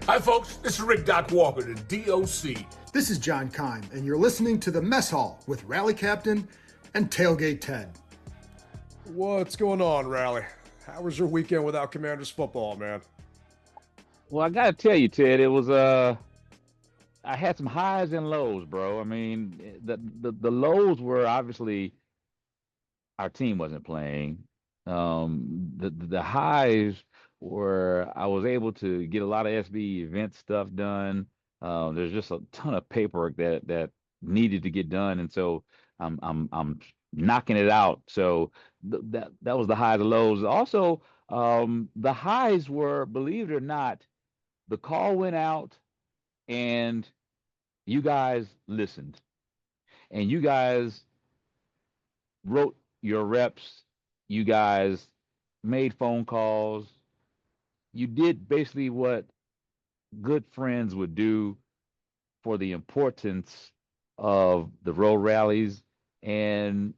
Hi, folks. This is Rick Doc Walker, the DOC. This is John Kime, and you're listening to the Mess Hall with Rally Captain and Tailgate Ted. What's going on, Rally? How was your weekend without Commanders football, man? Well, I gotta tell you, Ted, it was I had some highs and lows, bro. I mean, the lows were obviously our team wasn't playing. The highs were I was able to get a lot of SB event stuff done. There's just a ton of paperwork that needed to get done, and so I'm knocking it out. So that was the highs and lows. Also, the highs were, believe it or not, the call went out and you guys listened and you guys wrote your reps. You guys made phone calls. You did basically what good friends would do for the importance of the road rallies. And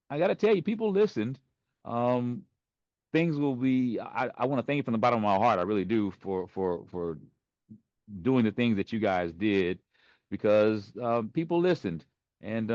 I got to tell you, people listened. Things will be, I want to thank you from the bottom of my heart. I really do for doing the things that you guys did because people listened. And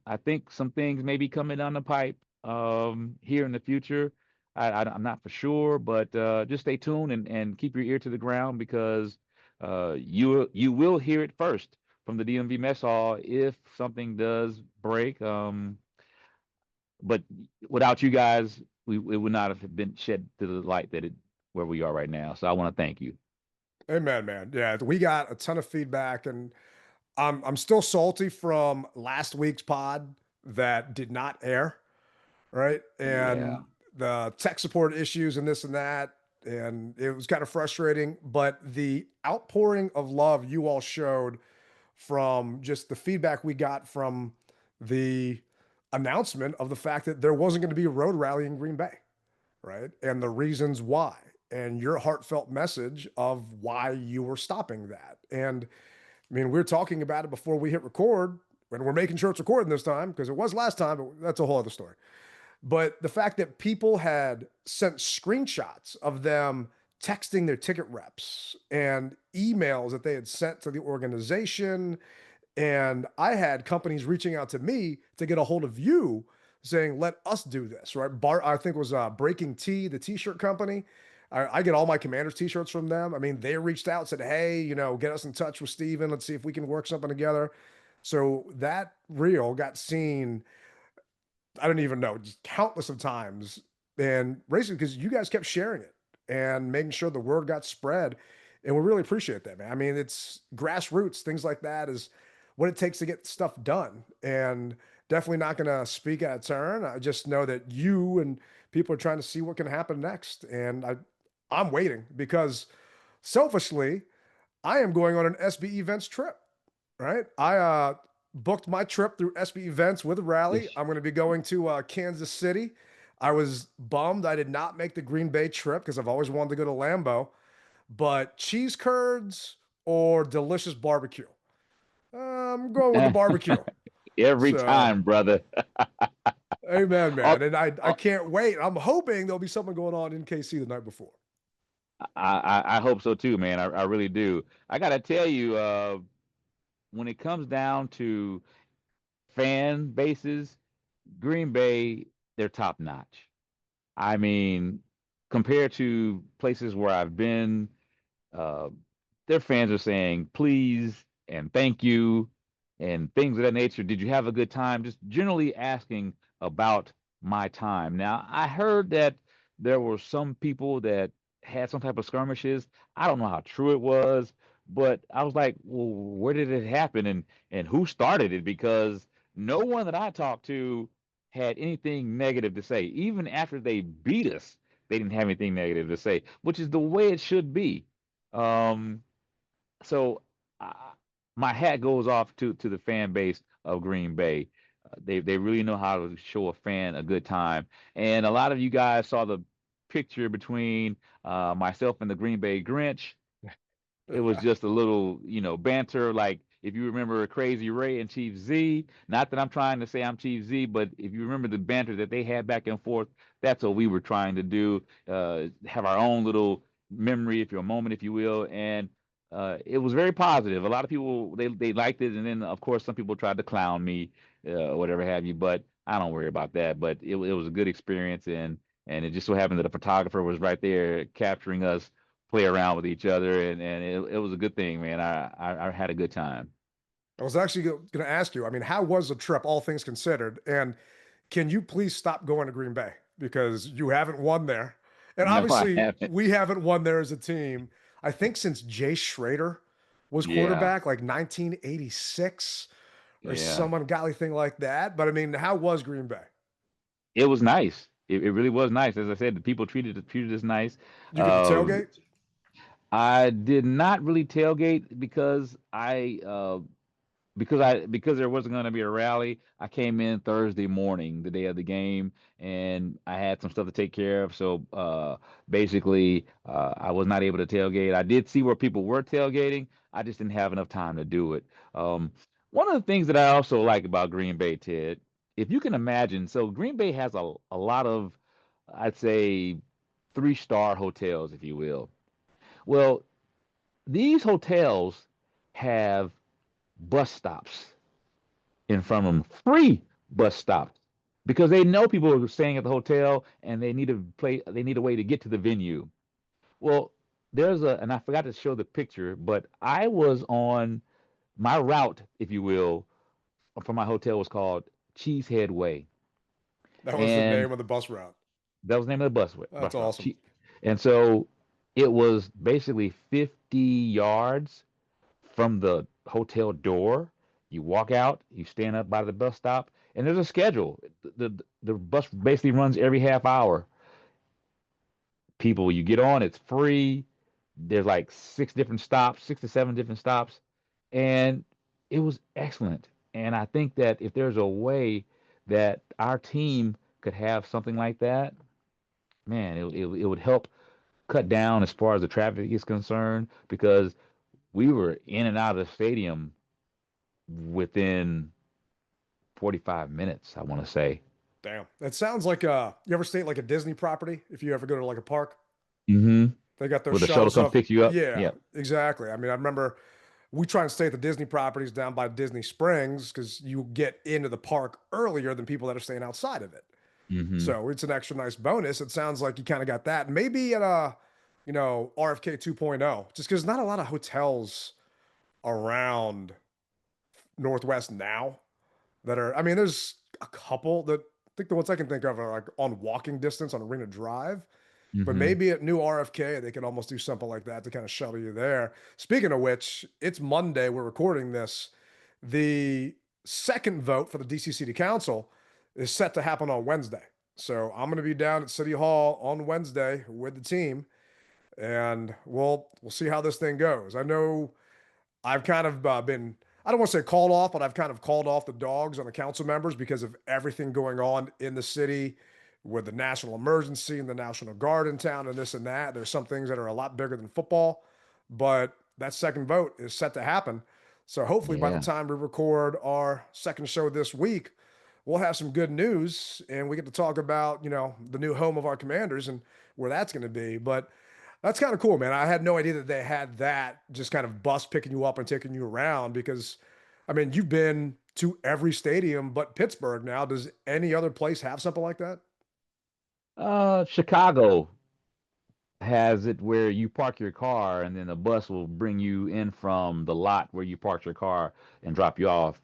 I think some things may be coming down the pipe here in the future. I'm not for sure, but just stay tuned and keep your ear to the ground because you will hear it first from the DMV Mess Hall if something does break. But without you guys, it would not have been shed to the light where we are right now. So I want to thank you. Amen, man. Yeah, we got a ton of feedback, and I'm still salty from last week's pod that did not air, right? Yeah. And the tech support issues and this and that, and it was kind of frustrating. But the outpouring of love you all showed from just the feedback we got from the announcement of the fact that there wasn't going to be a road rally in Green Bay, right? And the reasons why, and your heartfelt message of why you were stopping that. And I mean, we were talking about it before we hit record, and we're making sure it's recording this time because it was last time, but that's a whole other story. But the fact that people had sent screenshots of them texting their ticket reps and emails that they had sent to the organization. And I had companies reaching out to me to get a hold of you saying, let us do this, right? I think it was Breaking Tea, the t-shirt company. I get all my Commanders t-shirts from them. I mean, they reached out, said, hey, get us in touch with Steven. Let's see if we can work something together. So that reel got seen, I don't even know, just countless of times. And basically because you guys kept sharing it and making sure the word got spread. And we really appreciate that, man. I mean, it's grassroots, things like that is what it takes to get stuff done. And definitely not going to speak out of turn. I just know that you and people are trying to see what can happen next. And I'm waiting because selfishly, I am going on an SB Events trip, right? I booked my trip through SB Events with a rally. Yes. I'm going to be going to Kansas City. I was bummed I did not make the Green Bay trip because I've always wanted to go to Lambeau. But cheese curds or delicious barbecue? I'm going with the barbecue. Every So, time, brother. amen, Al- man. And I al- can't wait. I'm hoping there'll be something going on in KC the night before. I hope so too, man. I really do. I gotta tell you, when it comes down to fan bases, Green Bay, they're top notch. I mean, compared to places where I've been, uh, their fans are saying please and thank you and things of that nature. Did you have a good time? Just generally asking about my time. Now, I heard that there were some people that had some type of skirmishes. I don't know how true it was, but I was like, well, where did it happen and who started it? Because no one that I talked to had anything negative to say. Even after they beat us, they didn't have anything negative to say, which is the way it should be. Um, so uh, my hat goes off to the fan base of Green Bay. They really know how to show a fan a good time. And a lot of you guys saw the picture between myself and the Green Bay Grinch. It was just a little, banter. Like if you remember Crazy Ray and Chief Z, not that I'm trying to say I'm Chief Z, but if you remember the banter that they had back and forth, that's what we were trying to do. Have our own little memory, if your moment, if you will, and it was very positive. A lot of people they liked it, and then of course some people tried to clown me, whatever have you. But I don't worry about that. But it was a good experience, and it just so happened that a photographer was right there capturing us play around with each other, and it was a good thing, man. I had a good time. I was actually going to ask you, I mean, how was the trip, all things considered? And can you please stop going to Green Bay because you haven't won there? And No, I obviously, haven't. we haven't won there as a team. I think since Jay Schrader was Yeah, quarterback, like 1986 or yeah. some ungodly thing like that. But I mean, how was Green Bay? It was nice. It really was nice. As I said, the people treated us nice. Did you get the Um, tailgate? I did not really tailgate because there wasn't going to be a rally. I came in Thursday morning, the day of the game, and I had some stuff to take care of. So basically, I was not able to tailgate. I did see where people were tailgating. I just didn't have enough time to do it. One of the things that I also like about Green Bay, Ted, if you can imagine, so Green Bay has a lot of, I'd say, three-star hotels, if you will. Well, these hotels have bus stops in front of them, free bus stops, because they know people are staying at the hotel and they need a way to get to the venue. Well, and I forgot to show the picture, but I was on my route, if you will, from my hotel was called Cheesehead Way, That was the and name of the bus route. that was the name of the That's bus route. awesome. And so it was basically 50 yards from the hotel door. You walk out, you stand up by the bus stop, and there's a schedule. The bus basically runs every half hour. People, you get on, it's free. There's like six to seven different stops, and it was excellent. And I think that if there's a way that our team could have something like that, man, it would help cut down as far as the traffic is concerned, because we were in and out of the stadium within 45 minutes, I want to say. Damn. It sounds like you ever stay at like a Disney property if you ever go to like a park? Mm-hmm. They got those Will the shuttle shuttles come up. pick you up? Yeah, Yeah. exactly. I mean, I remember we try and stay at the Disney properties down by Disney Springs because you get into the park earlier than people that are staying outside of it. Mm-hmm. So it's an extra nice bonus. It sounds like you kind of got that. Maybe at a, RFK 2.0, just because not a lot of hotels around Northwest now that are, I mean, there's a couple that I think the ones I can think of are like on walking distance on Arena Drive. But Mm-hmm. maybe at new RFK, they could almost do something like that to kind of shuttle you there. Speaking of which, it's Monday. We're recording this. The second vote for the DC City Council is set to happen on Wednesday. So I'm going to be down at City Hall on Wednesday with the team, and we'll see how this thing goes. I know I've kind of been, I don't want to say called off, but I've kind of called off the dogs on the council members because of everything going on in the city with the national emergency and the National Guard in town and this and that. There's some things that are a lot bigger than football, but that second vote is set to happen. So hopefully by the Yeah. time we record our second show this week, we'll have some good news and we get to talk about, the new home of our Commanders and where that's going to be. But that's kind of cool, man. I had no idea that they had that just kind of bus picking you up and taking you around because, I mean, you've been to every stadium but Pittsburgh now. Does any other place have something like that? Chicago has it where you park your car and then the bus will bring you in from the lot where you parked your car and drop you off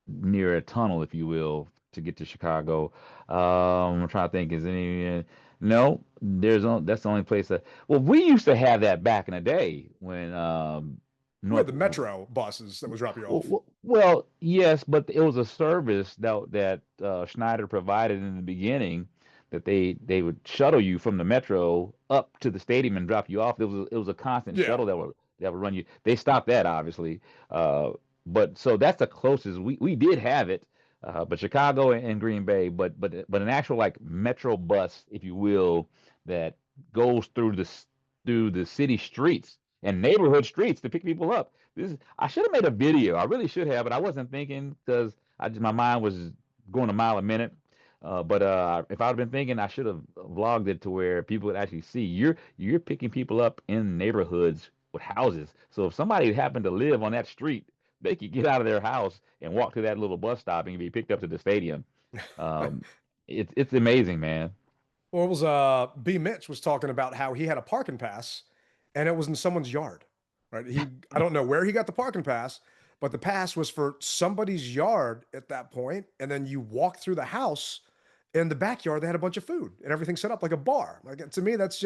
near a tunnel, if you will, to get to Chicago. I'm trying to think, is any? No, that's the only place that. Well, we used to have that back in the day when We had North. the Metro buses that would drop you off. Well, yes, but it was a service that Schneider provided in the beginning, that they would shuttle you from the metro up to the stadium and drop you off. It was a constant Yeah. shuttle that would run you. They stopped that, obviously, uh, but so that's the closest we did have it. But Chicago and Green Bay, but an actual like metro bus, if you will, that goes through the city streets and neighborhood streets to pick people up. I should have made a video. I really should have, but I wasn't thinking because my mind was going a mile a minute. But if I'd been thinking, I should have vlogged it to where people would actually see you're picking people up in neighborhoods with houses. So if somebody happened to live on that street, they could get out of their house and walk to that little bus stop and be picked up to the stadium. Um, it's amazing, man. Well, it was B Mitch was talking about how he had a parking pass and it was in someone's yard. Right? I don't know where he got the parking pass, but the pass was for somebody's yard at that point, and then you walk through the house. In the backyard, they had a bunch of food and everything set up like a bar. Like to me, that's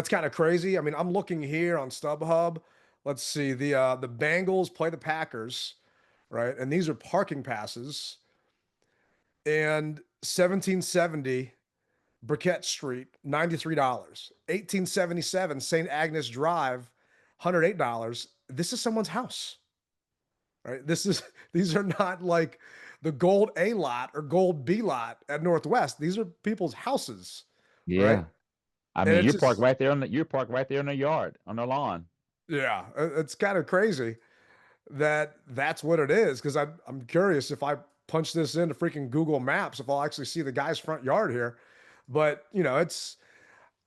kind of crazy. I mean, I'm looking here on StubHub. Let's see, the Bengals play the Packers, right? And these are parking passes. And 1770 Briquette Street, $93. 1877 St. Agnes Drive, $108. This is someone's house, right? These are not like the gold A lot or gold B lot at Northwest. These are people's houses, right? Yeah. I And mean, it's just, you're parked right there in the yard on the lawn. yeah, it's kind of crazy that that's what it is. Cause I'm curious if I punch this into freaking Google Maps, if I'll actually see the guy's front yard here. But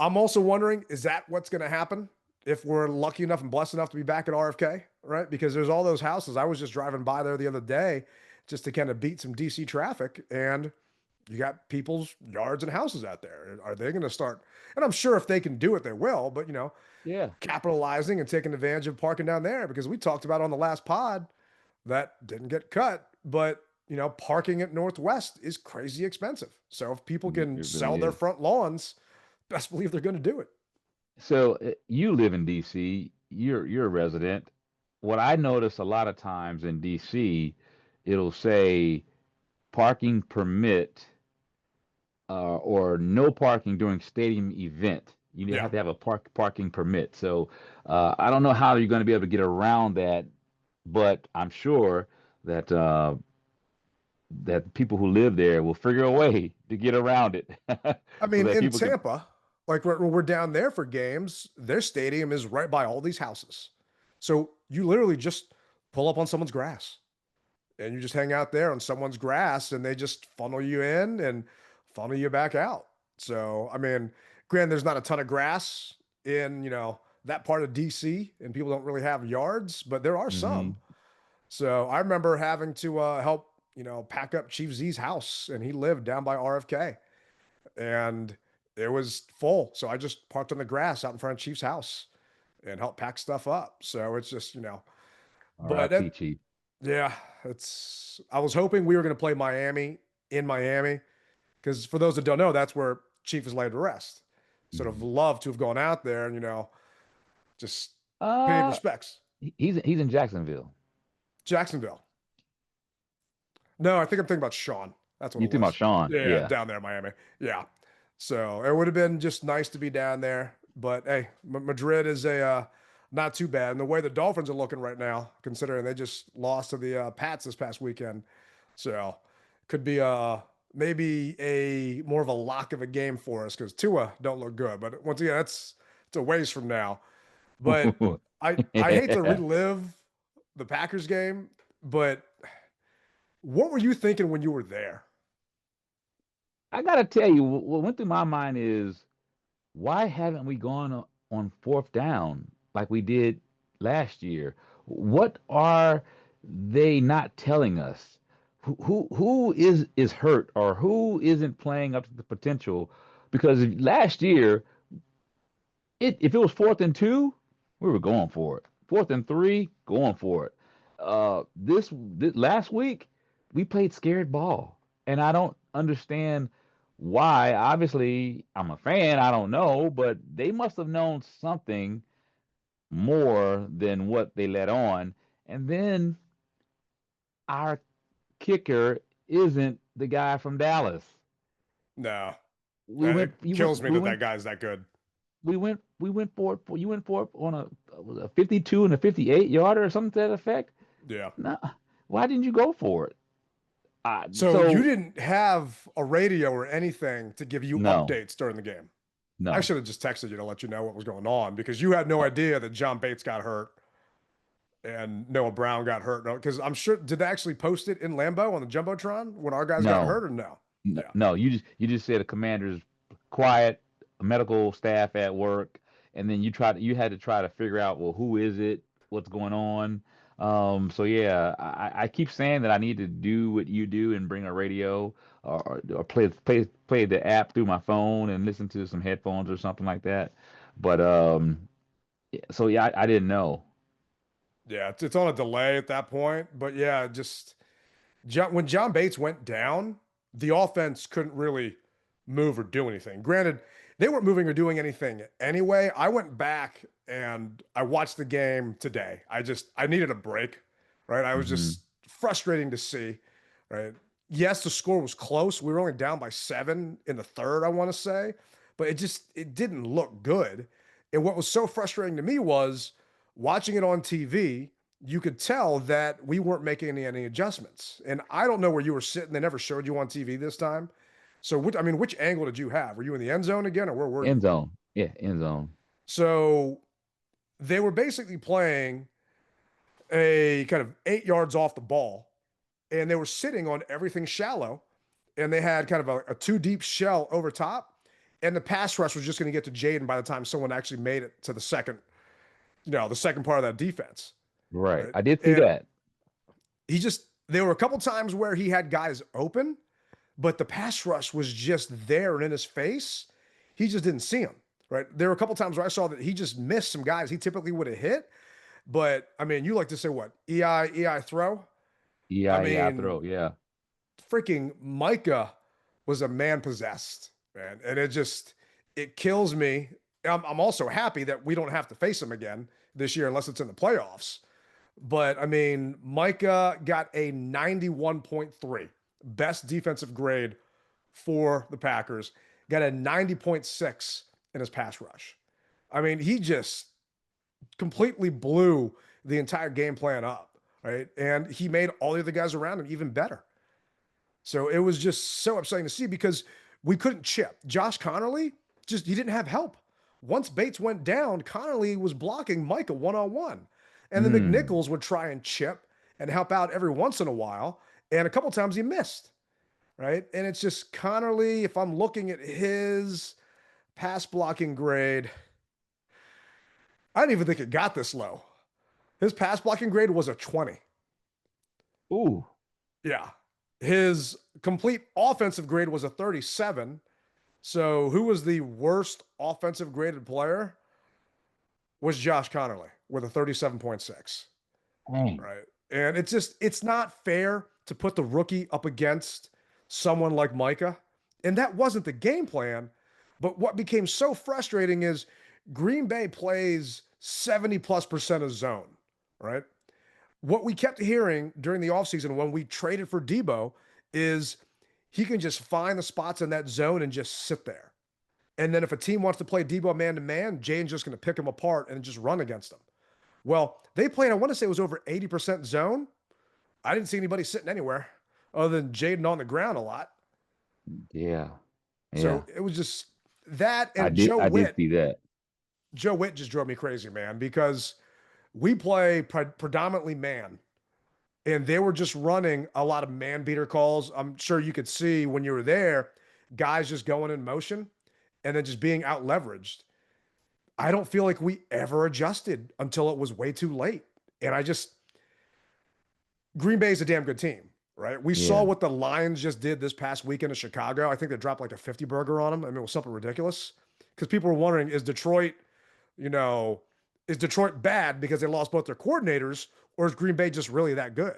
I'm also wondering, is that what's going to happen if we're lucky enough and blessed enough to be back at RFK, right? Because there's all those houses. I was just driving by there the other day just to kind of beat some DC traffic, and you got people's yards and houses out there. Are they going to start? And I'm sure if they can do it, they will. But Yeah. capitalizing and taking advantage of parking down there, because we talked about on the last pod that didn't get cut, but parking at Northwest is crazy expensive. So if people can It sell really their is. front lawns, best believe they're going to do it. So you live in DC. You're a resident. What I notice a lot of times in DC, it'll say parking permit or no parking during stadium event. You Yeah. have to have a parking permit. So I don't know how you're going to be able to get around that, but I'm sure that that people who live there will figure a way to get around it, I so mean, that in people can. Tampa, like when we're down there for games, their stadium is right by all these houses. So you literally just pull up on someone's grass and you just hang out there on someone's grass and they just funnel you in and funnel you back out. So, I mean, granted, there's not a ton of grass in, that part of DC and people don't really have yards, but there are some. Hmm. So I remember having to help, pack up Chief Z's house, and he lived down by RFK, and it was full. So I just parked on the grass out in front of Chief's house and helped pack stuff up. So it's just, but R.I.P. Chief. yeah, I was hoping we were going to play Miami in Miami, because for those that don't know, that's where Chief is laid to rest. Sort of Mhm. love to have gone out there and, just paid Uh, respects. he's in Jacksonville. Jacksonville. No, I think I'm thinking about Sean. That's what You it talking about was. Sean? Yeah, Yeah. down there in Miami. Yeah. So it would have been just nice to be down there. But hey, Madrid is a not too bad. And the way the Dolphins are looking right now, considering they just lost to the Pats this past weekend, so could be maybe a more of a lock of a game for us, because Tua don't look good. But once again, it's a ways from now. But I hate to relive the Packers game, but what were you thinking when you were there? I gotta tell you, what went through my mind is why haven't we gone on fourth down like we did last year? What are they not telling us? Who is hurt or who isn't playing up to the potential? Because last year, if it was fourth and two, we were going for it. Fourth and three, going for it. This last week, we played scared ball, and I don't understand why. Obviously, I'm a fan. I don't know, but they must have known something more than what they let on. And then our kicker isn't the guy from Dallas. No, We it went, you went, kills me we that that went guy's that good. we went for it. You went for it on was it a 52 and a 58 yarder or something to that effect. Yeah. No, why didn't you go for it? So you So didn't have a radio or anything to give you no, updates during the game. I no. should have just texted you to let you know what was going on, because you had no idea that John Bates got hurt and Noah Brown got hurt. Because I'm sure, did they actually post it in Lambeau on the Jumbotron when our guys got No, hurt, or no? Yeah. No, you just said a commander's quiet, medical staff at work, and then you had to try to figure out, well, who is it? What's going on? So yeah, I keep saying that I need to do what you do and bring a radio or play the app through my phone and listen to some headphones or something like that. But so yeah, I didn't know. Yeah, it's on a delay at that point. But yeah, just when John Bates went down, the offense couldn't really move or do anything. Granted, they weren't moving or doing anything anyway. I went back and I watched the game today. I needed a break, right? I was Hmm. just frustrating to see, right? Yes, the score was close. We were only down by 7 in the third, I want to say, but it didn't look good. And what was so frustrating to me was watching it on TV, you could tell that we weren't making any adjustments. And I don't know where you were sitting. They never showed you on TV this time. So, which angle did you have? Were you in the end zone again, or where were End you? zone. Yeah, end zone. So they were basically playing a kind of 8 yards off the ball, and they were sitting on everything shallow, and they had kind of a two deep shell over top, and the pass rush was just going to get to Jayden by the time someone actually made it to the second part of that defense, Right. right? I did see And that. there were a couple times where he had guys open, but the pass rush was just there and in his face. He just didn't see him, right? There were a couple times where I saw that he just missed some guys he typically would have hit. But I mean, you like to say what? EI throw? I Yeah, mean, throw. Yeah. freaking Micah was a man possessed, man. And it kills me. I'm also happy that we don't have to face him again this year unless it's in the playoffs. But I mean, Micah got a 91.3, best defensive grade for the Packers, got a 90.6 in his pass rush. I mean, he just completely blew the entire game plan up, right? And he made all the other guys around him even better. So it was just so upsetting to see because we couldn't chip. Josh Connerly, he didn't have help. Once Bates went down, Connerly was blocking Micah one on one. And then Mm. McNichols would try and chip and help out every once in a while. And a couple times he missed, right? And it's just Connerly, if I'm looking at his pass blocking grade, I didn't even think it got this low. His pass blocking grade was a 20. Ooh. Yeah. His complete offensive grade was a 37. So who was the worst offensive graded player? Was Josh Connerly with a 37.6. Dang. Right. And it's not fair to put the rookie up against someone like Micah. And that wasn't the game plan. But what became so frustrating is Green Bay plays 70 plus percent of zone, right? What we kept hearing during the offseason when we traded for Debo is he can just find the spots in that zone and just sit there. And then if a team wants to play Debo man to man, Jaden's just going to pick him apart and just run against them. Well, they played, I want to say it was over 80% zone. I didn't see anybody sitting anywhere other than Jayden on the ground a lot. Yeah. Yeah. So it was just that I and did Joe I did Witt. see that. Joe Witt just drove me crazy, man, because we play predominantly man. And they were just running a lot of man beater calls. I'm sure you could see when you were there, guys just going in motion and then just being out leveraged. I don't feel like we ever adjusted until it was way too late. And Green Bay is a damn good team, right? We saw Yeah. what the Lions just did this past weekend in Chicago. I think they dropped like a 50 burger on them. I mean, it was something ridiculous because people were wondering, you know, is Detroit bad because they lost both their coordinators, or is Green Bay just really that good?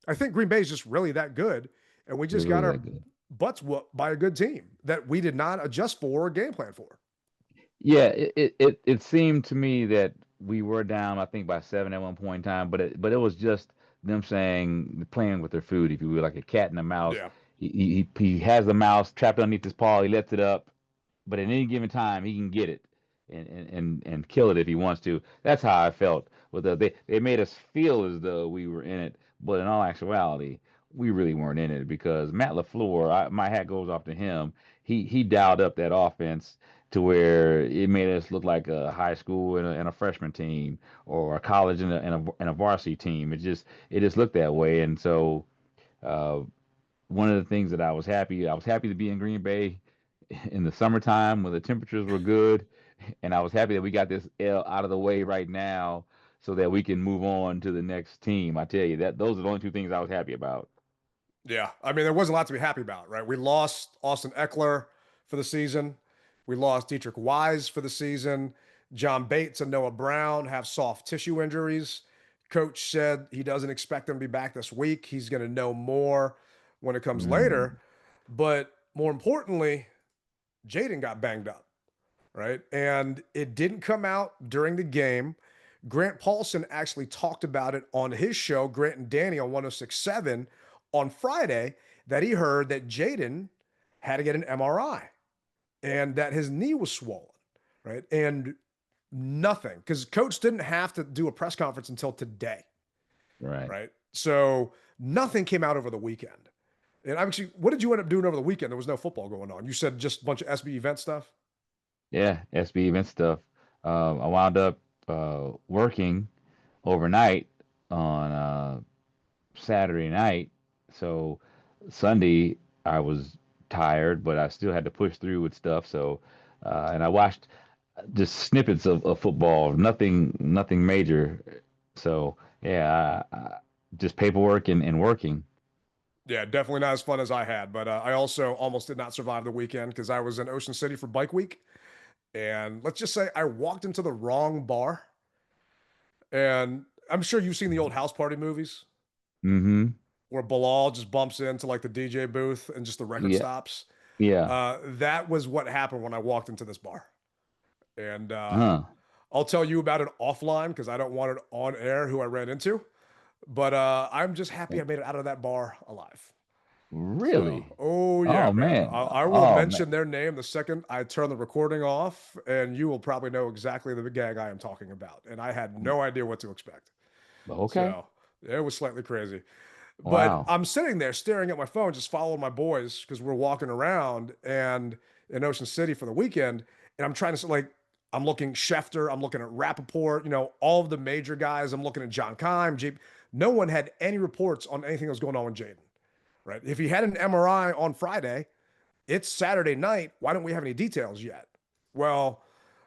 I think Green Bay is just really that good, and we They're just really got that our good. butts whooped by a good team that we did not adjust for or game plan for. Yeah, it seemed to me that we were down, I think, by 7 at one point in time, but it was just them saying playing with their food, if you will, like a cat and a mouse. Yeah, He has the mouse trapped underneath his paw. He lets it up, but at any given time he can get it and kill it if he wants to. That's how I felt. They made us feel as though we were in it, but in all actuality, we really weren't in it because Matt LaFleur, my hat goes off to him. He dialed up that offense to where it made us look like a high school and a freshman team or a college and a varsity team. It just looked that way, and so. Uh, one of the things that I was happy to be in Green Bay in the summertime when the temperatures were good, and I was happy that we got this L out of the way right now so that we can move on to the next team. I tell you that those are the only two things I was happy about. Yeah, I mean, there wasn't a lot to be happy about, right? We lost Austin Eckler for the season. We lost Dietrich Wise for the season. John Bates and Noah Brown have soft tissue injuries. Coach said he doesn't expect them to be back this week. He's going to know more when it comes Mm, later. But more importantly, Jayden got banged up, right? And it didn't come out during the game. Grant Paulson actually talked about it on his show, Grant and Danny on 1067 on Friday, that he heard that Jayden had to get an MRI and that his knee was swollen, right? And nothing, because coach didn't have to do a press conference until today, right. right? So nothing came out over the weekend. And actually, what did you end up doing over the weekend? There was no football going on. You said just a bunch of SB event stuff. Yeah, SB event stuff. I wound up working overnight on Saturday night. So Sunday I was tired, but I still had to push through with stuff. So and I watched just snippets of football, nothing major. So yeah, just paperwork and working. Yeah, definitely not as fun as I had, but I also almost did not survive the weekend because I was in Ocean City for Bike Week, and let's just say I walked into the wrong bar. And I'm sure you've seen the old house party movies Mm-hmm. where Bilal just bumps into like the DJ booth and just the record Yeah, stops. yeah. That was what happened when I walked into this bar. And Huh. I'll tell you about it offline because I don't want it on air who I ran into. But I'm just happy I made it out of that bar alive. So, Really? oh yeah, Oh man. man. I will Oh man. mention their name the second I turn the recording off, and you will probably know exactly the gang I am talking about. And I had no idea what to expect. Okay. So it was slightly crazy. But Wow. I'm sitting there staring at my phone, just following my boys because we're walking around and in Ocean City for the weekend. And I'm trying to like, I'm looking Schefter, I'm looking at Rappaport, all of the major guys. I'm looking at John Keim, No one had any reports on anything that was going on with Jayden, right? If he had an MRI on Friday, it's Saturday night. Why don't we have any details yet? Well,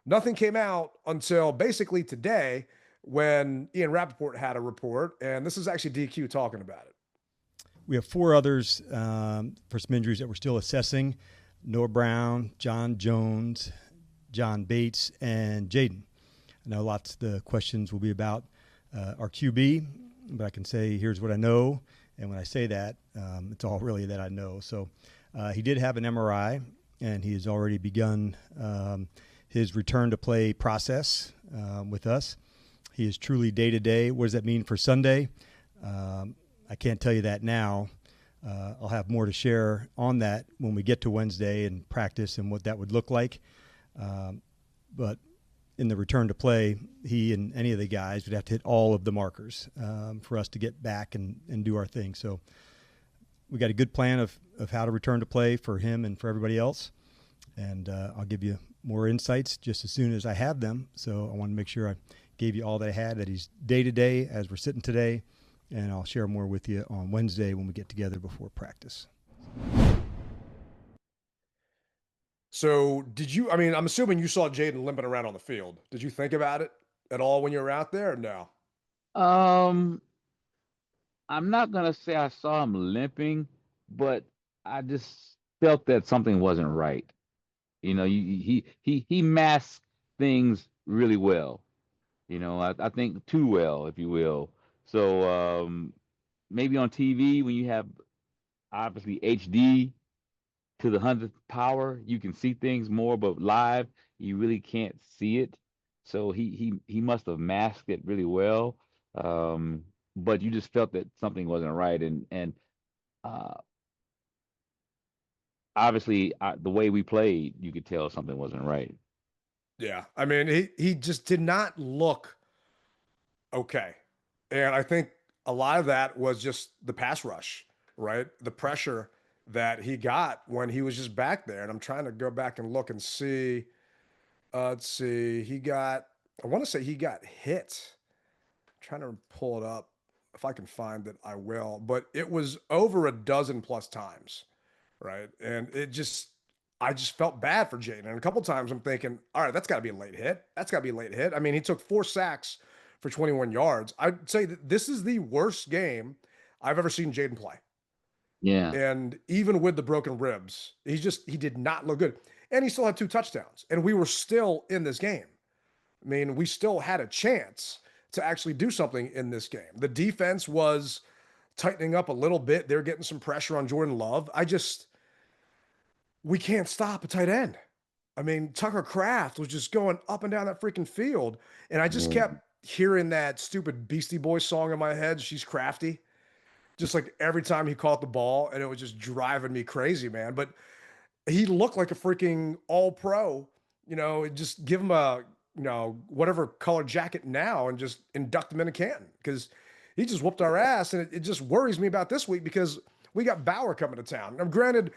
nothing came out until basically today when Ian Rappaport had a report. And this is actually DQ talking about it. We have four others for some injuries that we're still assessing: Noah Brown, John Jones, John Bates, and Jayden. I know lots of the questions will be about our QB, but I can say here's what I know. And when I say that, it's all really that I know. So he did have an MRI, and he has already begun his return to play process with us. He is truly day to day. What does that mean for Sunday? I can't tell you that now. I'll have more to share on that when we get to Wednesday and practice and what that would look like. But in the return to play, he and any of the guys would have to hit all of the markers for us to get back and do our thing. So we got a good plan of how to return to play for him and for everybody else. And I'll give you more insights just as soon as I have them. So I want to make sure I gave you all that I had, that he's day to day as we're sitting today. And I'll share more with you on Wednesday when we get together before practice. So I'm assuming you saw Jayden limping around on the field. Did you think about it at all when you were out there or no? Um, I'm not gonna say I saw him limping, but I just felt that something wasn't right. He masks things really well. I think too well, if you will. So maybe on TV when you have obviously HD to the 100th power, you can see things more, but live you really can't see it. So he must have masked it really well. Um, but you just felt that something wasn't right, and uh, obviously the way we played, you could tell something wasn't right. Yeah. I mean, he just did not look okay. And I think a lot of that was just the pass rush, right? The pressure that he got when he was just back there. And I'm trying to go back and look and see. Let's see. I want to say he got hit. I'm trying to pull it up. if I can find it, I will. But it was over a dozen plus times, right? And I just felt bad for Jayden. And a couple times I'm thinking, all right, that's got to be a late hit. That's got to be a late hit. I mean, he took 4 sacks for 21 yards. I'd say that this is the worst game I've ever seen Jayden play. Yeah. And even with the broken ribs, he did not look good. And he still had 2 touchdowns. And we were still in this game. I mean, we still had a chance to actually do something in this game. The defense was tightening up a little bit. They're getting some pressure on Jordan Love. We can't stop a tight end. I mean, Tucker Kraft was just going up and down that freaking field. And I just kept hearing that stupid Beastie Boys song in my head, She's Crafty. Just like every time he caught the ball, and it was just driving me crazy, man. But he looked like a freaking all-pro. Just give him a, whatever color jacket now and just induct him into Canton, because he just whooped our ass. And it just worries me about this week because we got Bauer coming to town. Now, granted,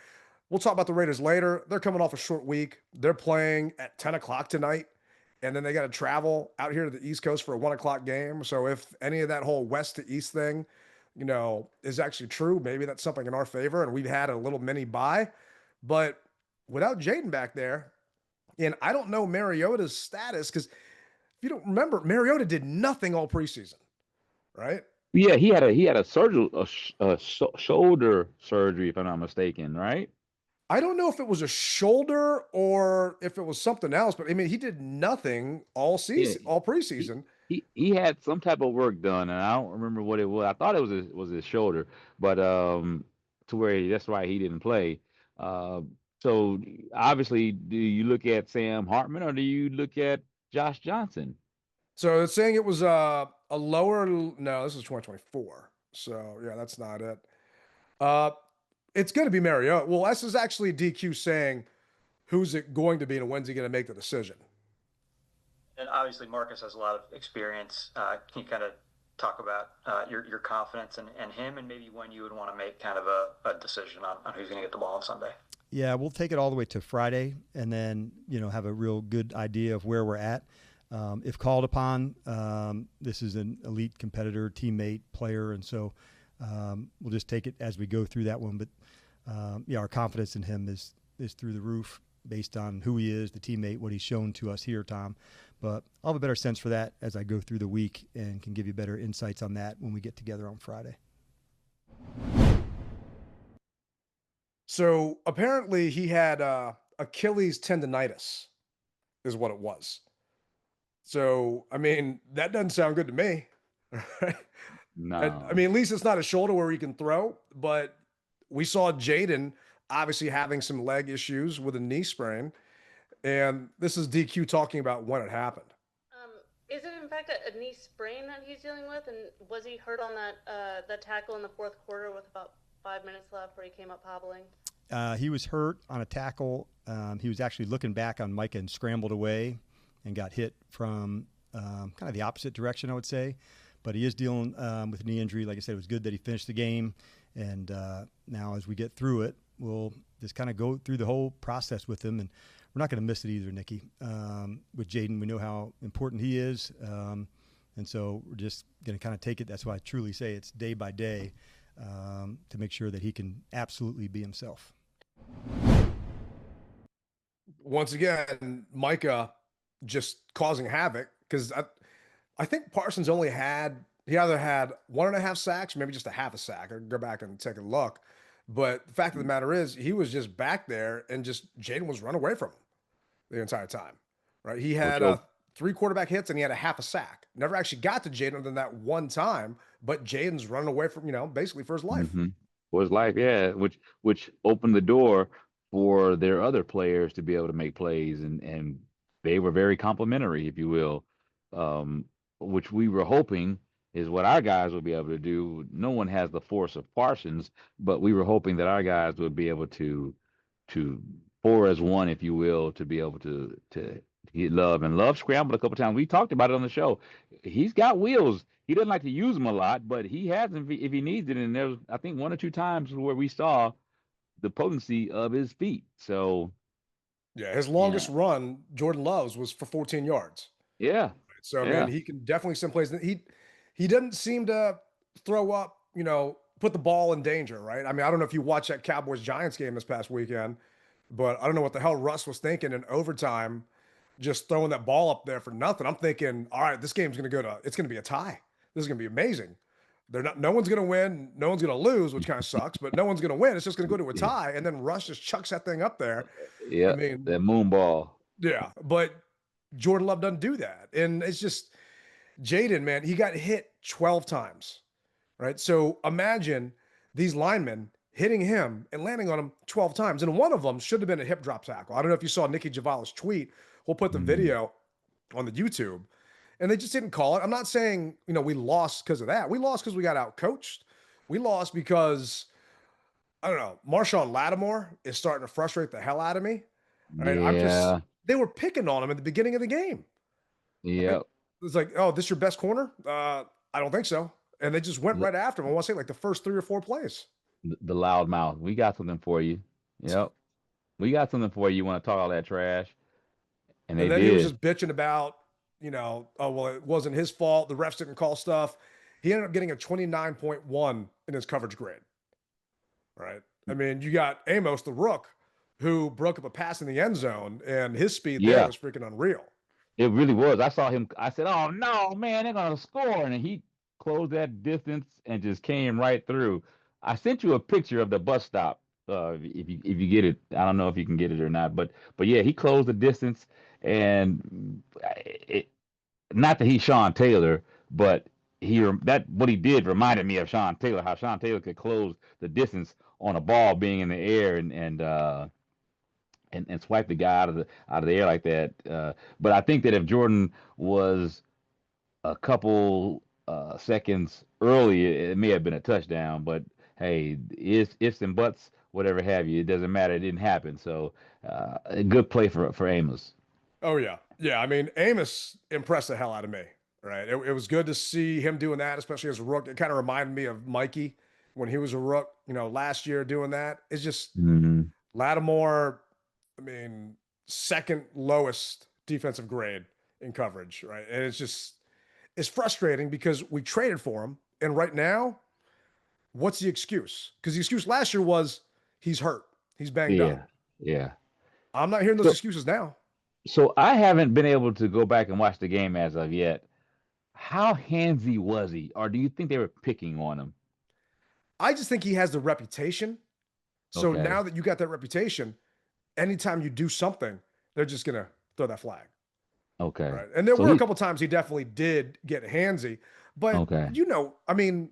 we'll talk about the Raiders later. They're coming off a short week. They're playing at 10 o'clock tonight, and then they got to travel out here to the East Coast for a 1 o'clock game. So if any of that whole west to east thing, is actually true, maybe that's something in our favor, and we've had a little mini bye. But without Jayden back there, and I don't know Mariota's status, because if you don't remember, Mariota did nothing all preseason, right? Yeah, he had a shoulder surgery, if I'm not mistaken, right? I don't know if it was a shoulder or if it was something else, but I mean, he did nothing all season, all preseason. He had some type of work done, and I don't remember what it was. I thought it was his shoulder, but to where that's why he didn't play. So obviously, do you look at Sam Hartman or do you look at Josh Johnson? So it's saying it was a lower. No, this is 2024. So yeah, that's not it. It's going to be Mariota. Well, this is actually DQ saying who's it going to be and when's he going to make the decision. And obviously, Marcus has a lot of experience. Can you kind of talk about your confidence in him, and maybe when you would want to make kind of a decision on who's going to get the ball on Sunday? Yeah, we'll take it all the way to Friday, and then have a real good idea of where we're at. If called upon, this is an elite competitor, teammate, player, and so we'll just take it as we go through that one. But our confidence in him is through the roof based on who he is, the teammate, what he's shown to us here, Tom. But I'll have a better sense for that as I go through the week and can give you better insights on that when we get together on Friday. So apparently he had Achilles tendonitis is what it was. So, I mean, that doesn't sound good to me. No. I mean, at least it's not a shoulder where he can throw, but we saw Jayden obviously having some leg issues with a knee sprain. And this is DQ talking about when it happened. Is it in fact a knee sprain that he's dealing with? And was he hurt on that tackle in the fourth quarter with about 5 minutes left where he came up hobbling? He was hurt on a tackle. He was actually looking back on Micah and scrambled away and got hit from kind of the opposite direction, I would say. But he is dealing with a knee injury. Like I said, it was good that he finished the game. And now as we get through it, we'll just kind of go through the whole process with him. And we're not going to miss it either, Nikki. With Jayden, we know how important he is. And so we're just going to kind of take it. That's why I truly say it's day by day to make sure that he can absolutely be himself. Once again, Micah just causing havoc, because I think Parsons he either had 1.5 sacks, maybe just a half a sack. I'll go back and take a look. But the fact of the matter is, he was just back there and just Jayden was running away from him the entire time, right? He had 3 quarterback hits and he had a half a sack. Never actually got to Jayden other than that one time, but Jayden's running away from, basically for his life. Mm-hmm. For his life, yeah, which opened the door for their other players to be able to make plays, and they were very complimentary, if you will, which we were hoping is what our guys would be able to do. No one has the force of Parsons, but we were hoping that our guys would be able to 4 as 1, if you will, to be able to get Love. And Love scrambled a couple times. We talked about it on the show. He's got wheels. He doesn't like to use them a lot, but he has them if he needs it. And there's, I think, 1 or 2 times where we saw the potency of his feet. So, yeah, his longest run, Jordan Love's, was for 14 yards. Yeah. So, I mean, he can definitely some plays. He didn't seem to throw up, put the ball in danger, right? I mean, I don't know if you watched that Cowboys-Giants game this past weekend, but I don't know what the hell Russ was thinking in overtime, just throwing that ball up there for nothing. I'm thinking, all right, this game's it's going to be a tie. This is going to be amazing. No one's going to win, no one's going to lose, which kind of sucks, but no one's going to win. It's just going to go to a tie, and then Russ just chucks that thing up there. Yeah, I mean, that moon ball. yeah, but Jordan Love doesn't do that. And it's just Jayden, man, he got hit 12 times, right? So imagine these linemen hitting him and landing on him 12 times. And one of them should have been a hip drop tackle. I don't know if you saw Nikki Javala's tweet. We'll put the video on the YouTube. And they just didn't call it. I'm not saying, we lost because of that. We lost because we got out coached. We lost because, I don't know, Marshawn Lattimore is starting to frustrate the hell out of me. Right? Yeah. They were picking on him at the beginning of the game. Yeah. Right? It's like, oh, this your best corner? I don't think so. And they just went right after him. I want to say like the first 3 or 4 plays. The loud mouth. We got something for you. Yep. We got something for you. You want to talk all that trash? And then he was just bitching about, oh, well, it wasn't his fault. The refs didn't call stuff. He ended up getting a 29.1 in his coverage grade. Right? I mean, you got Amos, the rook, who broke up a pass in the end zone, and his speed there was freaking unreal. It really was. I saw him. I said, "Oh no, man, they're gonna score!" And he closed that distance and just came right through. I sent you a picture of the bus stop. If you get it, I don't know if you can get it or not, but yeah, he closed the distance, and not that he's Sean Taylor, but what he did reminded me of Sean Taylor. How Sean Taylor could close the distance on a ball being in the air and swipe the guy out of the air like that. But I think that if Jordan was a couple seconds early, it may have been a touchdown. But hey, ifs and buts, whatever have you, it doesn't matter. It didn't happen. So a good play for Amos. Oh yeah, I mean, Amos impressed the hell out of me. Right, it was good to see him doing that, especially as a rook. It kind of reminded me of Mikey when he was a rook, last year doing that. It's just Lattimore. I mean, second lowest defensive grade in coverage, right? And it's frustrating because we traded for him. And right now, what's the excuse? Because the excuse last year was he's hurt. He's banged up. Yeah. I'm not hearing those excuses now. So I haven't been able to go back and watch the game as of yet. How handsy was he? Or do you think they were picking on him? I just think he has the reputation. So now that you got that reputation, anytime you do something, they're just going to throw that flag. Okay. Right. And there were a couple times he definitely did get handsy. But, I mean,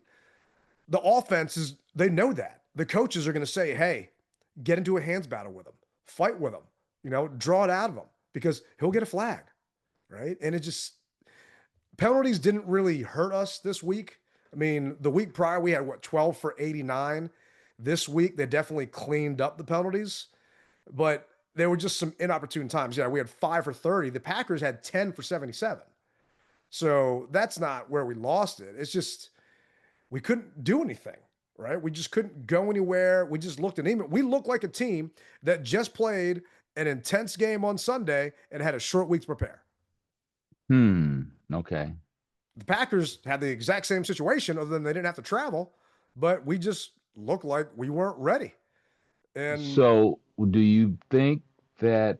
the offenses, they know that. The coaches are going to say, hey, get into a hands battle with him. Fight with him. Draw it out of him because he'll get a flag. Right. And penalties didn't really hurt us this week. I mean, the week prior, we had, 12 for 89. This week, they definitely cleaned up the penalties. But there were just some inopportune times. Yeah, we had 5 for 30. The Packers had 10 for 77. So that's not where we lost it. It's just we couldn't do anything, right? We just couldn't go anywhere. We just looked anemic. We looked like a team that just played an intense game on Sunday and had a short week to prepare. Okay. The Packers had the exact same situation, other than they didn't have to travel, but we just looked like we weren't ready. And so do you think that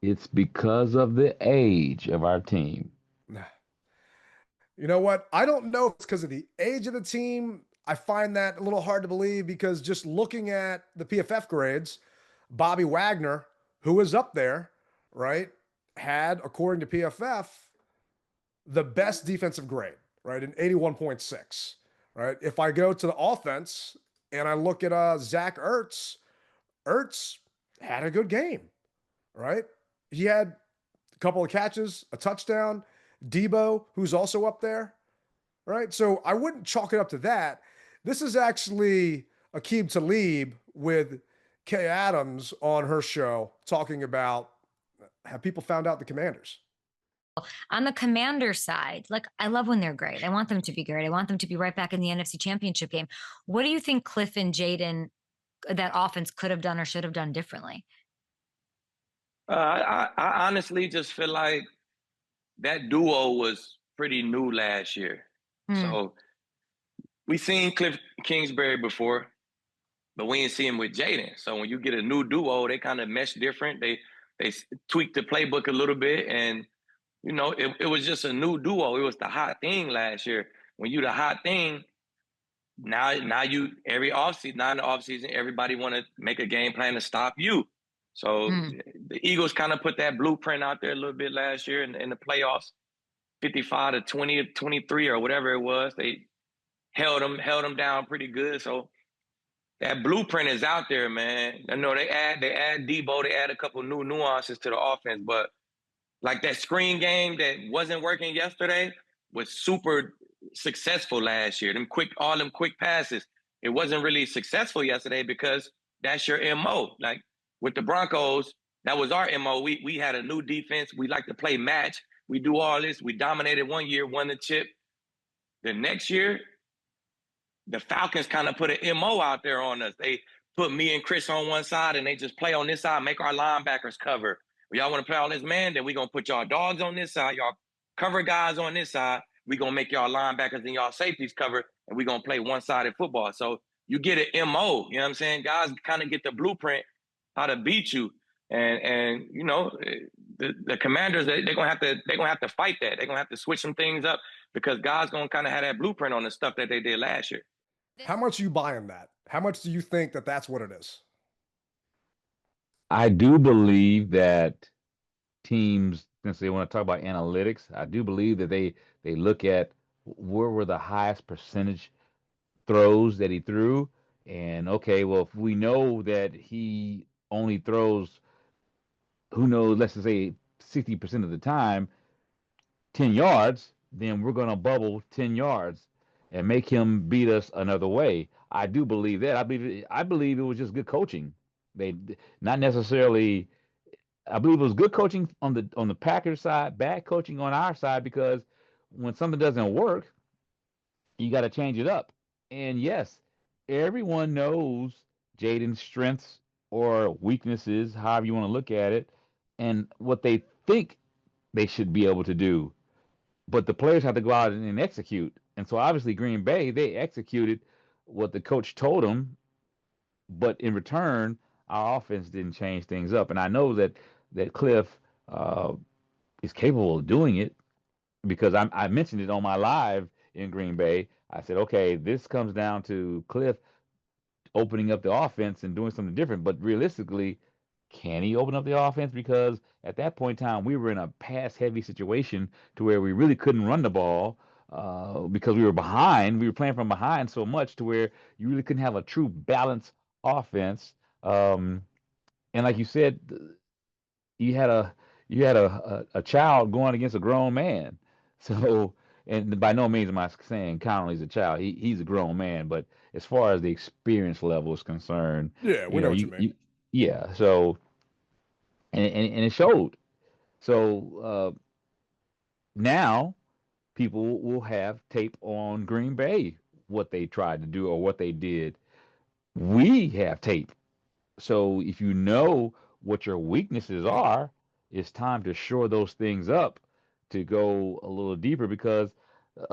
it's because of the age of our team? You know what? I don't know if it's because of the age of the team. I find that a little hard to believe because just looking at the PFF grades, Bobby Wagner, who was up there, right, had, according to PFF, the best defensive grade, right, an 81.6, right? If I go to the offense and I look at Zach Ertz had a good game, right? He had a couple of catches, a touchdown. Debo, who's also up there, right? So I wouldn't chalk it up to that. This is actually Aqib Talib with Kay Adams on her show talking about have people found out the Commanders. On the Commander side, I love when they're great. I want them to be great. I want them to be right back in the NFC Championship game. What do you think Cliff and Jayden, that offense, could have done or should have done differently? I honestly just feel like that duo was pretty new last year. So we seen Cliff Kingsbury before, but we didn't see him with Jayden. So when you get a new duo, they kind of mesh different. They tweaked the playbook a little bit, and it was just a new duo. It was the hot thing last year. When you the hot thing, now you every offseason, now in the offseason, everybody want to make a game plan to stop you. So the Eagles kind of put that blueprint out there a little bit last year in the playoffs, 55 to 20 or 23 or whatever it was. They held them down pretty good. So that blueprint is out there, man. I know they add Debo, they add a couple new nuances to the offense, but like that screen game that wasn't working yesterday was super successful last year. All them quick passes. It wasn't really successful yesterday because that's your MO. Like with the Broncos, that was our MO. We had a new defense. We like to play match. We do all this. We dominated one year, won the chip. The next year, the Falcons kind of put an MO out there on us. They put me and Chris on one side, and they just play on this side, make our linebackers cover. Y'all want to play on this man, then we're going to put y'all dogs on this side, y'all cover guys on this side. We're going to make y'all linebackers and y'all safeties cover, and we're going to play one-sided football. So you get an MO, you know what I'm saying? Guys kind of get the blueprint how to beat you. And the Commanders, they're going to have to fight that. They're going to have to switch some things up because guys going to kind of have that blueprint on the stuff that they did last year. How much are you buying that? How much do you think that that's what it is? I do believe that teams, since they want to talk about analytics, I do believe that they look at where were the highest percentage throws that he threw. And okay, well, if we know that he only throws, who knows, let's just say 60% of the time, 10 yards, then we're going to bubble 10 yards and make him beat us another way. I do believe that. I believe it was just good coaching. They not necessarily. I believe it was good coaching on the Packers side, bad coaching on our side, because when something doesn't work, you got to change it up. And yes, everyone knows Jayden's strengths or weaknesses, however you want to look at it, and what they think they should be able to do. But the players have to go out and execute. And so obviously Green Bay, they executed what the coach told them, but in return, our offense didn't change things up. And I know that Cliff is capable of doing it because I mentioned it on my live in Green Bay. I said, okay, this comes down to Cliff opening up the offense and doing something different. But realistically, can he open up the offense? Because at that point in time, we were in a pass-heavy situation to where we really couldn't run the ball because we were behind. We were playing from behind so much to where you really couldn't have a true balanced offense. And like you said, you had a child going against a grown man. So, and by no means am I saying Connolly's a child. He's a grown man, but as far as the experience level is concerned, yeah, we know what you mean. Yeah. So, and it showed. So now people will have tape on Green Bay, what they tried to do or what they did. We have tape. So if you know what your weaknesses are, it's time to shore those things up to go a little deeper because,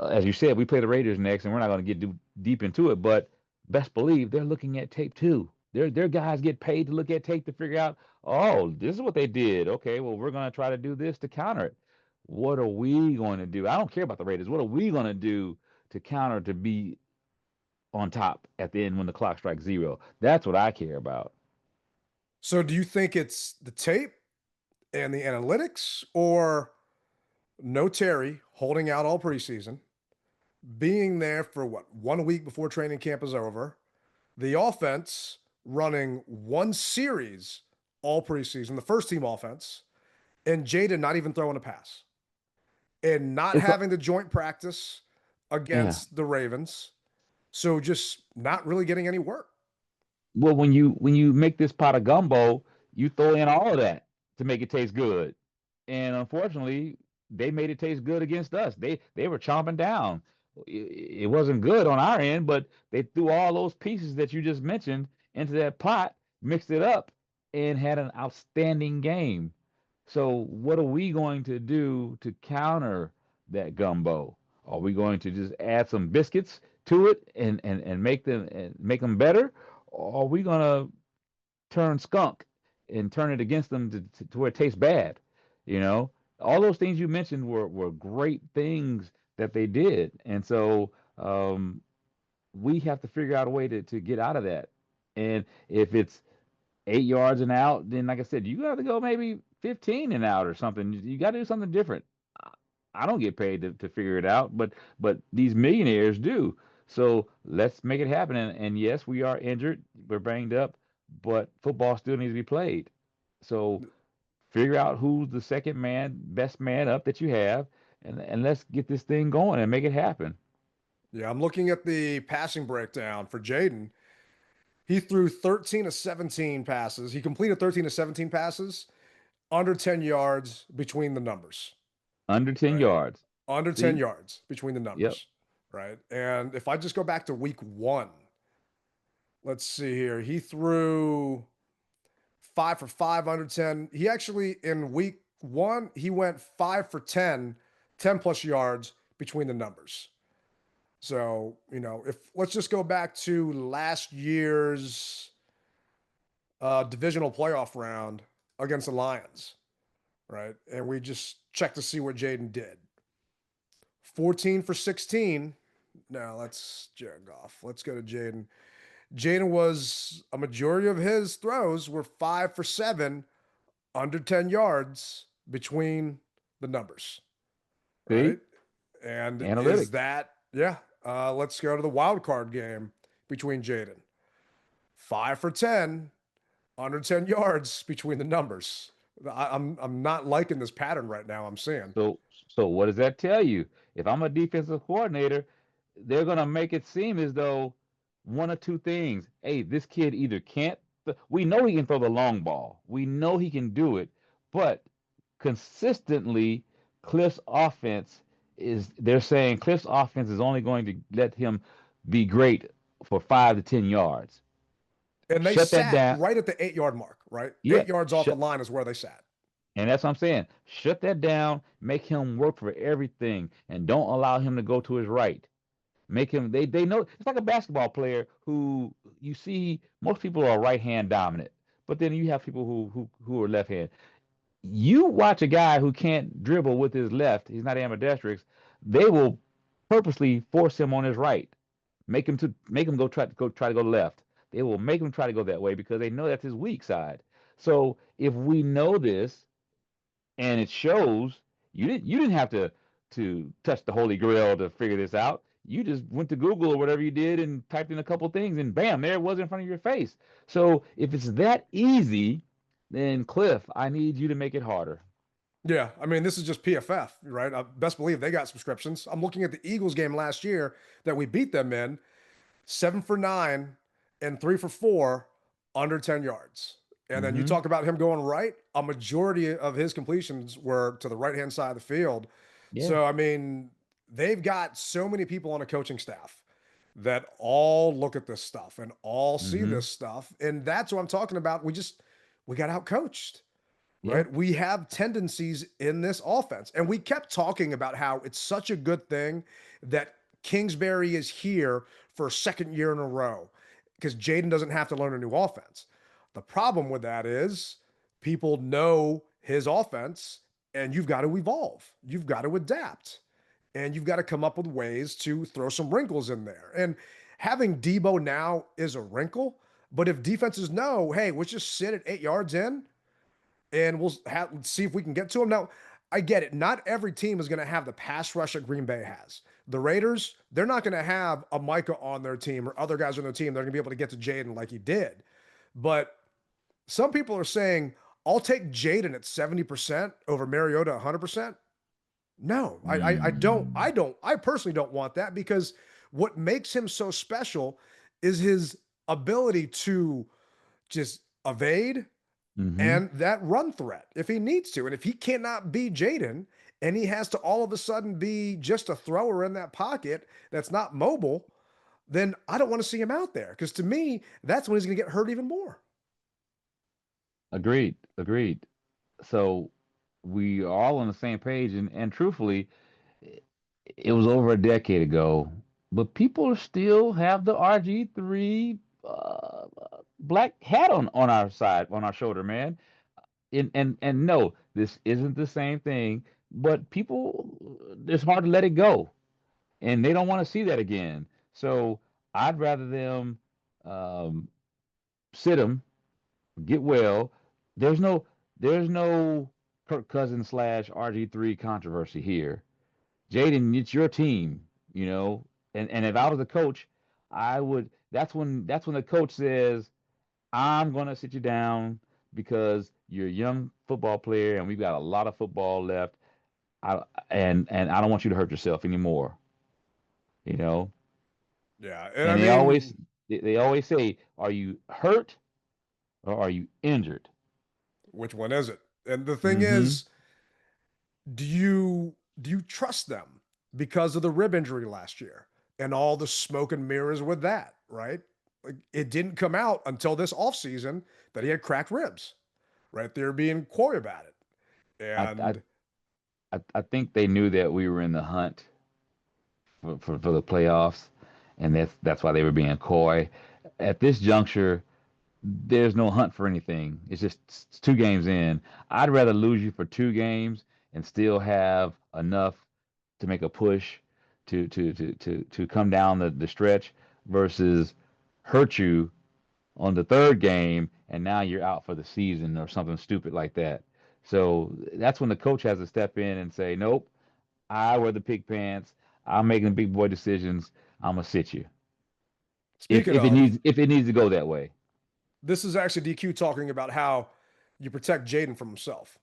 as you said, we play the Raiders next, and we're not going to get deep into it. But best believe they're looking at tape too. Their guys get paid to look at tape to figure out, oh, this is what they did. Okay, well, we're going to try to do this to counter it. What are we going to do? I don't care about the Raiders. What are we going to do to counter to be on top at the end when the clock strikes zero? That's what I care about. So do you think it's the tape and the analytics or no Terry holding out all preseason, being there for 1 week before training camp is over, the offense running one series all preseason, the first team offense, and Jayden not even throwing a pass and not having the joint practice against the Ravens. So just not really getting any work. Well, when you make this pot of gumbo, you throw in all of that to make it taste good. And unfortunately, they made it taste good against us. They were chomping down. It wasn't good on our end, but they threw all those pieces that you just mentioned into that pot, mixed it up, and had an outstanding game. So what are we going to do to counter that gumbo? Are we going to just add some biscuits to it and make them better? Or are we going to turn skunk and turn it against them to where it tastes bad? You know, all those things you mentioned were great things that they did. And so we have to figure out a way to get out of that. And if it's 8 yards and out, then like I said, you got to go maybe 15 and out or something. You got to do something different. I I don't get paid to figure it out, but these millionaires do. So let's make it happen. And yes, we are injured, we're banged up, but football still needs to be played. So figure out who's the second man, best man up that you have, and let's get this thing going and make it happen. Yeah, I'm looking at the passing breakdown for Jayden. He threw 13 of 17 passes. He completed 13 of 17 passes, under 10 yards between the numbers. Under 10 Right. yards. Under 10 See? yards between the Yep. numbers. Right. And if I just go back to week 1, let's see here. He threw 5 for 5 under 10. He actually, in week 1, he went 5 for 10, 10 plus yards between the numbers. So, if let's just go back to last year's divisional playoff round against the Lions, right? And we just check to see what Jayden did. 14 for 16. No, that's Jared Goff. Let's go to Jayden. Jayden was a majority of his throws were 5 for 7, under 10 yards between the numbers, See? right? And is Analytics. that, yeah. Let's go to the wild card game between Jayden. 5 for 10, under 10 yards between the numbers. I'm not liking this pattern right now I'm seeing. So what does that tell you? If I'm a defensive coordinator, they're gonna make it seem as though one of two things. Hey, this kid either can't. We know he can throw the long ball. We know he can do it, but consistently, Cliff's offense is. They're saying Cliff's offense is only going to let him be great for 5 to 10 yards. And they Shut that sat down. right at the 8-yard mark, right? Yeah, 8 yards off the shut. line is where they sat. And that's what I'm saying. Shut that down. Make him work for everything, and don't allow him to go to his right. Make him. They know it's like a basketball player who you see. Most people are right hand dominant, but then you have people who are left hand. You watch a guy who can't dribble with his left. He's not ambidextrous. They will purposely force him on his right. Make him go left. They will make him try to go that way because they know that's his weak side. So if we know this and it shows, you didn't have to touch the holy grail to figure this out. You just went to Google or whatever you did and typed in a couple things and bam, there it was in front of your face. So if it's that easy, then Cliff, I need you to make it harder. Yeah, I mean, this is just PFF, right? Best believe they got subscriptions. I'm looking at the Eagles game last year that we beat them in, 7 for 9 and 3 for 4, under 10 yards. And then you Hmm. talk about him going right, a majority of his completions were to the right-hand side of the field. Yeah. So, I mean, they've got so many people on a coaching staff that all look at this stuff and all see Hmm. this stuff. And that's what I'm talking about. We got outcoached, Yeah. right? We have tendencies in this offense. And we kept talking about how it's such a good thing that Kingsbury is here for a second year in a row because Jayden doesn't have to learn a new offense. The problem with that is people know his offense and you've got to evolve. You've got to adapt and you've got to come up with ways to throw some wrinkles in there. And having Debo now is a wrinkle, but if defenses know, hey, let's just sit at 8 yards in and see if we can get to him. Now, I get it. Not every team is going to have the pass rush that Green Bay has. The Raiders, they're not going to have a Micah on their team or other guys on their team. They're going to be able to get to Jayden like he did. But some people are saying, I'll take Jayden at 70% over Mariota 100%. No, I personally don't want that because what makes him so special is his ability to just evade Hmm. and that run threat if he needs to. And if he cannot be Jayden and he has to all of a sudden be just a thrower in that pocket that's not mobile, then I don't want to see him out there because to me, that's when he's going to get hurt even more. Agreed. Agreed. So we are all on the same page, and truthfully, it was over a decade ago, but people still have the RG3 black hat on our side, on our shoulder, man. And no, this isn't the same thing, but people, it's hard to let it go, and they don't want to see that again. So I'd rather them um, sit them, get well. There's no there's no Kirk Cousins slash RG3 controversy here. Jayden, it's your team, you know. And if I was a coach, I would. That's when the coach says, "I'm gonna sit you down because you're a young football player, and we've got a lot of football left. I and I don't want you to hurt yourself anymore." You know. Yeah, and I And mean, they always say, "Are you hurt or are you injured?" which one is it? And the thing Mm-hmm. is, do you trust them because of the rib injury last year and all the smoke and mirrors with that, right? Like it didn't come out until this offseason that he had cracked ribs, right? They're being coy about it. I, I And I think they knew that we were in the hunt for the playoffs, and that's why they were being coy. At this juncture, there's no hunt for anything. It's 2 games in. I'd rather lose you for 2 games and still have enough to make a push to come down the stretch versus hurt you on the third game and now you're out for the season or something stupid like that. So that's when the coach has to step in and say, "Nope, I wear the pig pants. I'm making big boy decisions. I'm gonna sit you if speaking if it of, needs to go that way." this is actually DQ talking about how you protect Jayden from himself.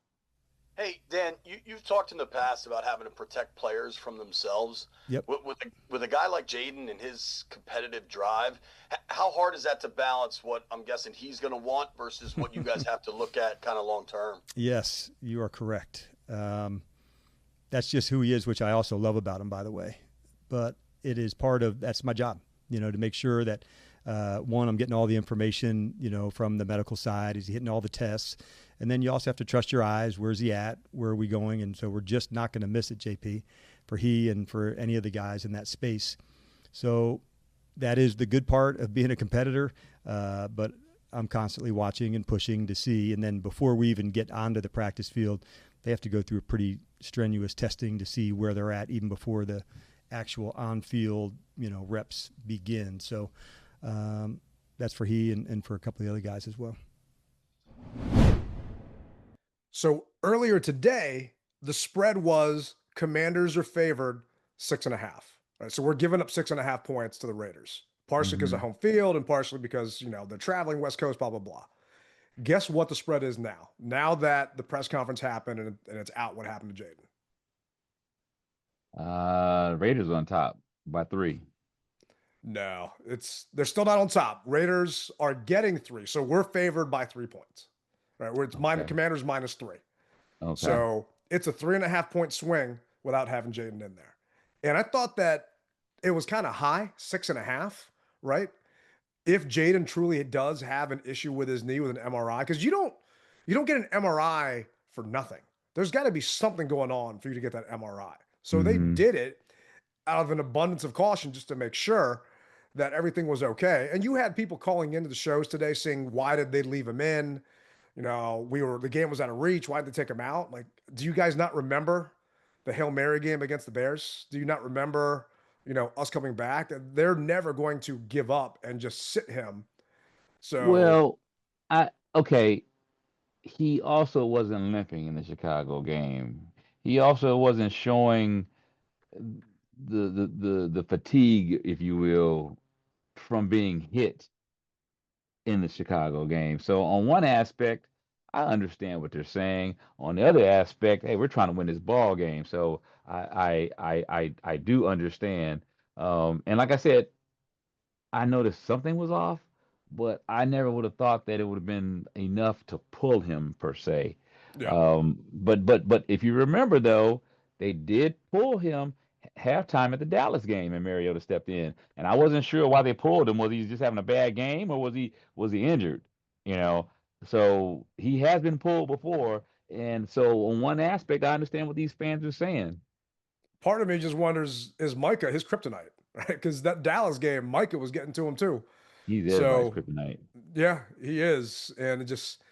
Hey, Dan, you've talked in the past about having to protect players from themselves. Yep. With a guy like Jayden and his competitive drive, how hard is that to balance what I'm guessing he's going to want versus what you guys have to look at kind of long term? Yes, you are correct. That's just who he is, which I also love about him, by the way. But it is that's my job, to make sure that, one, I'm getting all the information, from the medical side. Is he hitting all the tests? And then you also have to trust your eyes. Where's he at? Where are we going? And so we're just not going to miss it, JP, for he and for any of the guys in that space. So that is the good part of being a competitor. But I'm constantly watching and pushing to see. And then before we even get onto the practice field, they have to go through a pretty strenuous testing to see where they're at even before the actual on-field, reps begin. So that's for he and for a couple of the other guys as well. So earlier today, the spread was Commanders are favored 6.5. Right, so we're giving up 6.5 points to the Raiders, partially because of home field and partially because they're traveling West Coast, blah blah blah. Guess what the spread is now? Now that the press conference happened and it's out, what happened to Jayden? Raiders on top by 3. No, they're still not on top. Raiders are getting 3, so we're favored by 3 points. Right, where it's Commanders -3. Okay. So it's a 3.5 point swing without having Jayden in there. And I thought that it was kind of high, 6.5, right? If Jayden truly does have an issue with his knee with an MRI, because you don't get an MRI for nothing. There's got to be something going on for you to get that MRI. So they did it out of an abundance of caution just to make sure that everything was okay. And you had people calling into the shows today saying, why did they leave him in? The game was out of reach. Why did they take him out? Like, do you guys not remember the Hail Mary game against the Bears? Do you not remember, us coming back? They're never going to give up and just sit him. So, Well, okay. He also wasn't limping in the Chicago game. He also wasn't showing the fatigue, if you will, from being hit in the Chicago game. So on one aspect, I understand what they're saying. On the other aspect, hey, we're trying to win this ball game. So I do understand. And like I said, I noticed something was off, but I never would have thought that it would have been enough to pull him per se. yeah. But if you remember though, they did pull him halftime at the Dallas game, and Mariota stepped in, and I wasn't sure why they pulled him. Was he just having a bad game, or was he injured? You know, so he has been pulled before, and so on one aspect, I understand what these fans are saying. part of me just wonders, is Micah his kryptonite? Right? Because that Dallas game, Micah was getting to him too. He's everybody's So kryptonite. yeah, he is. And it just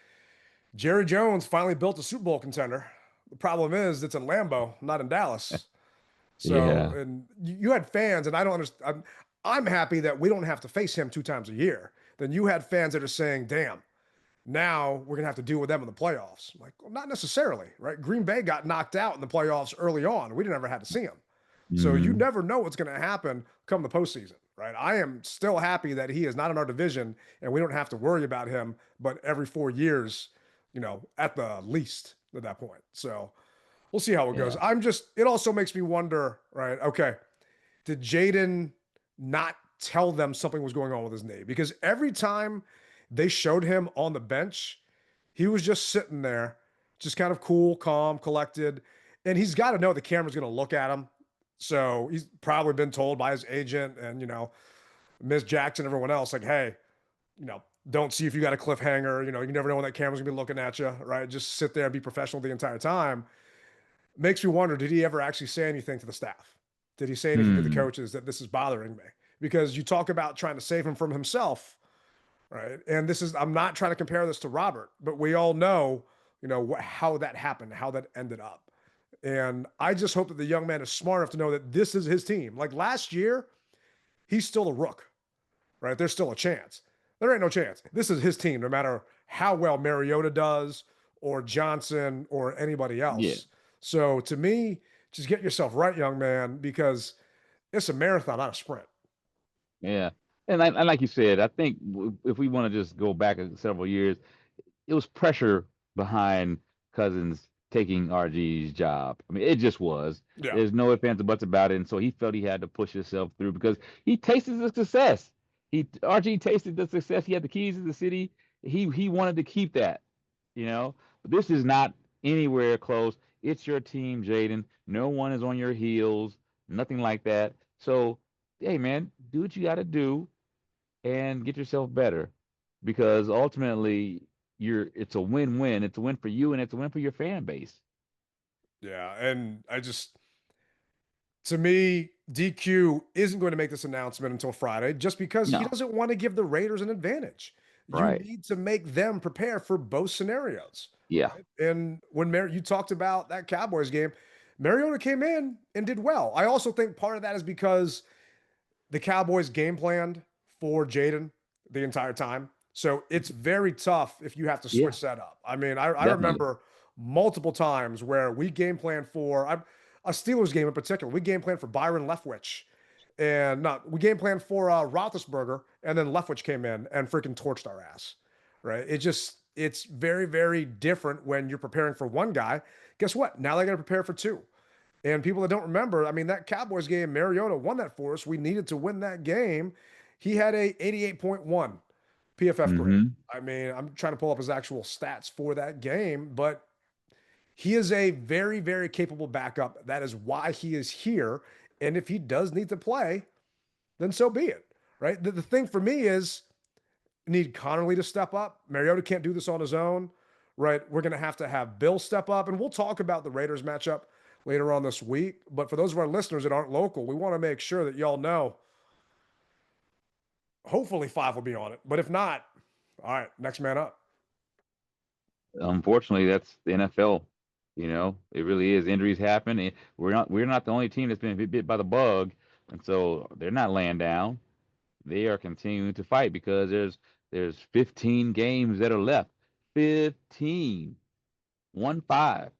Jerry Jones finally built a Super Bowl contender. The problem is it's in Lambeau, not in Dallas. So, Yeah. and you had fans, and I don't understand. I'm happy that we don't have to face him 2 times a year. Then you had fans that are saying, damn, now we're going to have to deal with them in the playoffs. I'm like, well, not necessarily, right? Green Bay got knocked out in the playoffs early on. We never had to see them. So you Mhm. never know what's going to happen come the postseason, right? I am still happy that he is not in our division and we don't have to worry about him, but every 4 years, at the least at that point. So we'll see how it goes. Yeah. It also makes me wonder, right? Okay. Did Jayden not tell them something was going on with his knee? Because every time they showed him on the bench, he was just sitting there, just kind of cool, calm, collected. And he's got to know the camera's going to look at him. So he's probably been told by his agent and, Miss Jackson, everyone else, like, hey, don't see if you got a cliffhanger. You never know when that camera's gonna be looking at you, right? Just sit there and be professional the entire time. Makes me wonder, did he ever actually say anything to the staff? Did he say anything to the Hmm. coaches that this is bothering me? Because you talk about trying to save him from himself, right? And I'm not trying to compare this to Robert, but we all know, how that happened, how that ended up. And I just hope that the young man is smart enough to know that this is his team. Like last year, he's still a rook, right? There's still a chance. There ain't no chance. This is his team, no matter how well Mariota does or Johnson or anybody Yeah. else. So to me, just get yourself right, young man, because it's a marathon, not a sprint. Yeah. And like you said, I think if we want to just go back several years, it was pressure behind Cousins taking RG's job. I mean, it just was. Yeah. There's no ifs, ands, or buts about it. And so he felt he had to push himself through because he tasted the success. RG tasted the success. He had the keys to the city. He wanted to keep that, you know. But this is not anywhere close. It's your team, Jayden. No one is on your heels. Nothing like that. So, hey, man, do what you got to do and get yourself better because ultimately it's a win-win. It's a win for you and it's a win for your fan base. Yeah. And to me, DQ isn't going to make this announcement until Friday just because he No. doesn't want to give the Raiders an advantage. You Right. need to make them prepare for both scenarios. Yeah. Right? And when you talked about that Cowboys game, Mariota came in and did well. I also think part of that is because the Cowboys game planned for Jayden the entire time. So it's very tough if you have to Yeah. switch that up. I mean, I Definitely. remember multiple times where we game planned for a Steelers game in particular. We game planned for Byron Leftwich. And not we game planned for Roethlisberger, and then Leftwich came in and freaking torched our ass. Right? It's very, very different when you're preparing for one guy. Guess what? Now they got to prepare for two. And people that don't remember, I mean, that Cowboys game, Mariota won that for us. We needed to win that game. He had a 88.1 PFF grade. Mm-hmm. I mean, I'm trying to pull up his actual stats for that game, but he is a very, very capable backup. That is why he is here. And if he does need to play, then so be it. Right. The thing for me is need Connerly to step up. Mariota can't do this on his own. Right. We're going to have Bill step up. And we'll talk about the Raiders matchup later on this week. But for those of our listeners that aren't local, we want to make sure that y'all know hopefully 5 will be on it. But if not, all right, next man up. Unfortunately, that's the NFL. You know, it really is. Injuries happen. And we're not the only team that's been bit by the bug, and so they're not laying down. They are continuing to fight because there's 15 games that are left. 15. 1-5.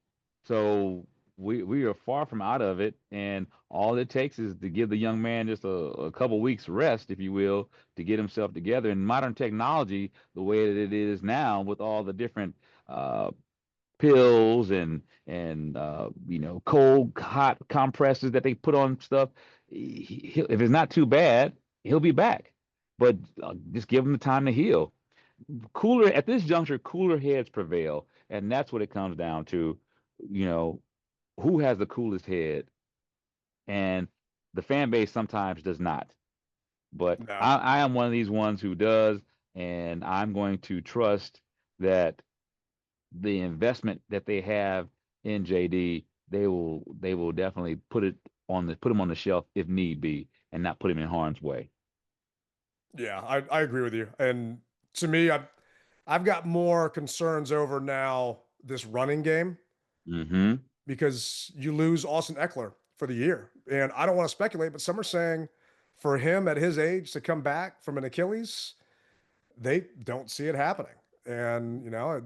So we are far from out of it, and all it takes is to give the young man just a couple weeks rest, if you will, to get himself together. And modern technology, the way that it is now, with all the different uh, pills and cold hot compresses that they put on stuff, if it's not too bad, he'll be back. But just give him the time to heal. Cooler at this juncture, cooler heads prevail, and that's what it comes down to. You know, who has the coolest head, and the fan base sometimes does not. But No. I am one of these ones who does, and I'm going to trust that the investment that they have in JD, they will definitely put it put him on the shelf if need be, and not put him in harm's way. Yeah, I agree with you. And to me, I've got more concerns over now this running game Mm-hmm. because you lose Austin Eckler for the year. And I don't want to speculate, but some are saying for him at his age to come back from an Achilles, they don't see it happening. And, you know,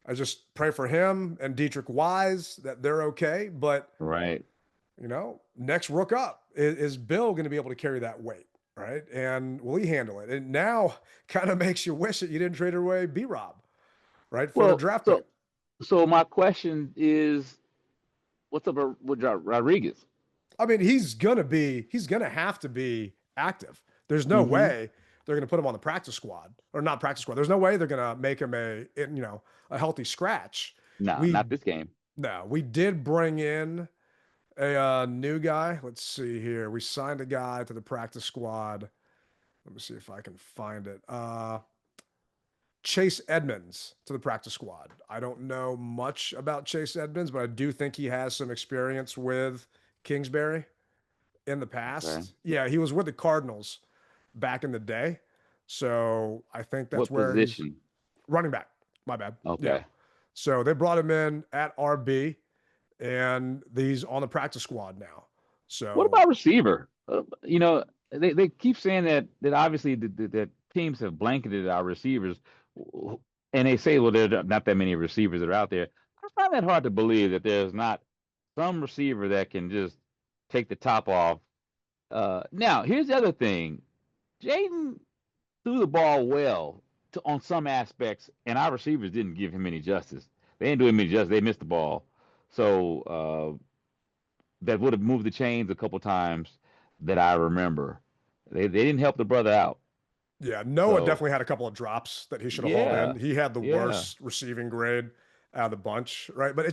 I just pray for him and Dietrich Wise that they're okay. But, Right. you know, next rook up, is Bill going to be able to carry that weight? Right. And will he handle it? And now kind of makes you wish that you didn't trade away B-Rob, right? For the draft pick. So my question is, what's up with Rodriguez? I mean, he's going to have to be active. There's no way they're going to put him on the practice squad, or not practice squad. There's no way they're going to make him a healthy scratch. No, not this game. No, we did bring in a new guy. Let's see here. We signed a guy to the practice squad. Let me see if I can find it. Chase Edmonds to the practice squad. I don't know much about Chase Edmonds, but I do think he has some experience with Kingsbury in the past. Okay. Yeah, he was with the Cardinals back in the day. So I think that's what position? He's running back. My bad. Okay. Yeah. So they brought him in at RB, and he's on the practice squad now. So what about receiver? You know, they keep saying that obviously that teams have blanketed our receivers, and they say, well, there are not that many receivers that are out there. I find that hard to believe that there's not some receiver that can just take the top off. Now, here's the other thing. Jayden threw the ball well on some aspects, and our receivers didn't give him any justice. They didn't do him any justice. They missed the ball. So that would have moved the chains a couple times that I remember. They didn't help the brother out. Yeah, Noah definitely had a couple of drops that he should have hauled in. He had the worst receiving grade out of the bunch, right? But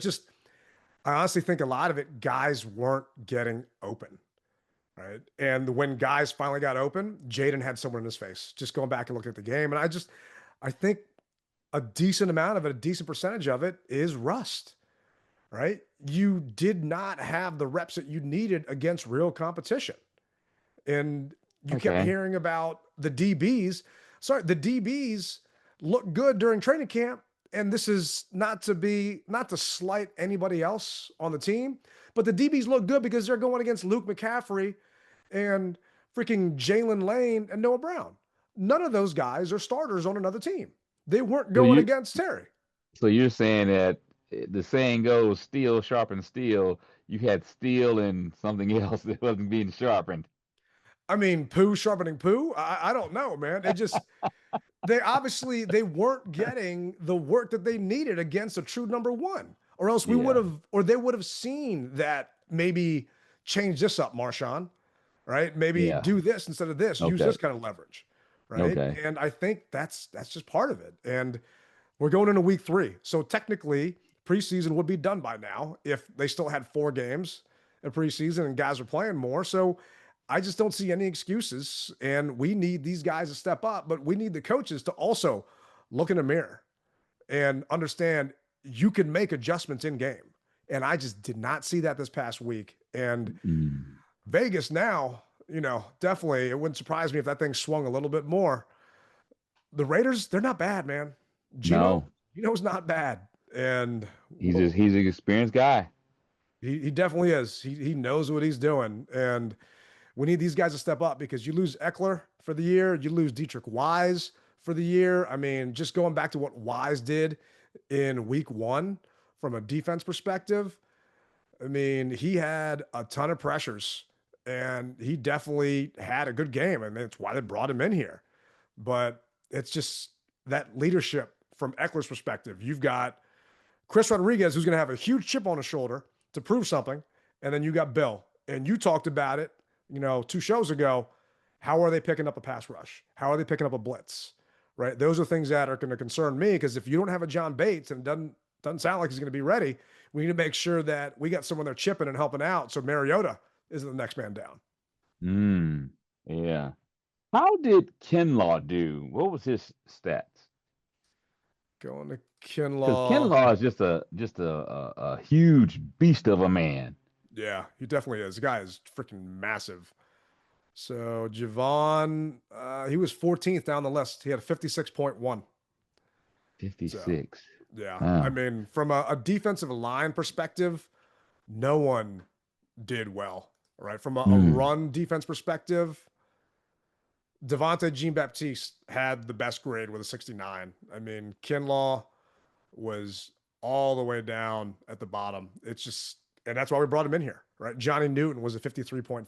I honestly think a lot of it, guys weren't getting open, right? And when guys finally got open, Jayden had someone in his face. Just going back and looking at the game. And I think a decent amount of it, a decent percentage of it is rust, right? You did not have the reps that you needed against real competition. And you kept hearing about the DBs. Sorry, the DBs look good during training camp. And this is not to slight anybody else on the team, but the DBs look good because they're going against Luke McCaffrey and freaking Jalen Lane and Noah Brown. None of those guys are starters on another team. They weren't going against Terry. So you're saying that the saying goes, steel sharpens steel. You had steel and something else that wasn't being sharpened. I mean, poo sharpening poo? I don't know, man. They weren't getting the work that they needed against a true number one, or else they would have seen that maybe change this up, Marshawn, right? Maybe do this instead of this, use this kind of leverage, right? Okay. And I think that's just part of it. And we're going into week 3. So technically preseason would be done by now if they still had 4 games in preseason and guys are playing more. So I just don't see any excuses, and we need these guys to step up, but we need the coaches to also look in the mirror and understand you can make adjustments in game. And I just did not see that this past week. And Vegas now, definitely, it wouldn't surprise me if that thing swung a little bit more. The Raiders, they're not bad, man. Gino's not bad. And he's an experienced guy. He definitely is. He knows what he's doing. And we need these guys to step up because you lose Eckler for the year. You lose Dietrich Wise for the year. I mean, just going back to what Wise did in week 1 from a defense perspective, I mean, he had a ton of pressures and he definitely had a good game. I mean, it's why they brought him in here. But it's just that leadership from Eckler's perspective. You've got Chris Rodriguez, who's going to have a huge chip on his shoulder to prove something. And then you got Bill. And you talked about it, 2 shows ago. How are they picking up a pass rush? How are they picking up a blitz? Right? Those are things that are going to concern me because if you don't have a John Bates and it doesn't sound like he's going to be ready, we need to make sure that we got someone there chipping and helping out so Mariota isn't the next man down. Yeah. How did Kinlaw do? What was his stats? Going to Kinlaw. Because Kinlaw is just a huge beast of a man. Yeah, he definitely is. The guy is freaking massive. So Javon, he was 14th down the list. He had a 56.1. 56. Yeah. I Wow. mean, from a defensive line perspective, no one did well, right? From a run defense perspective, Devontae Jean-Baptiste had the best grade with a 69. I mean, Kinlaw was all the way down at the bottom. It's just, and that's why we brought him in here, right? Johnny Newton was a 53.5,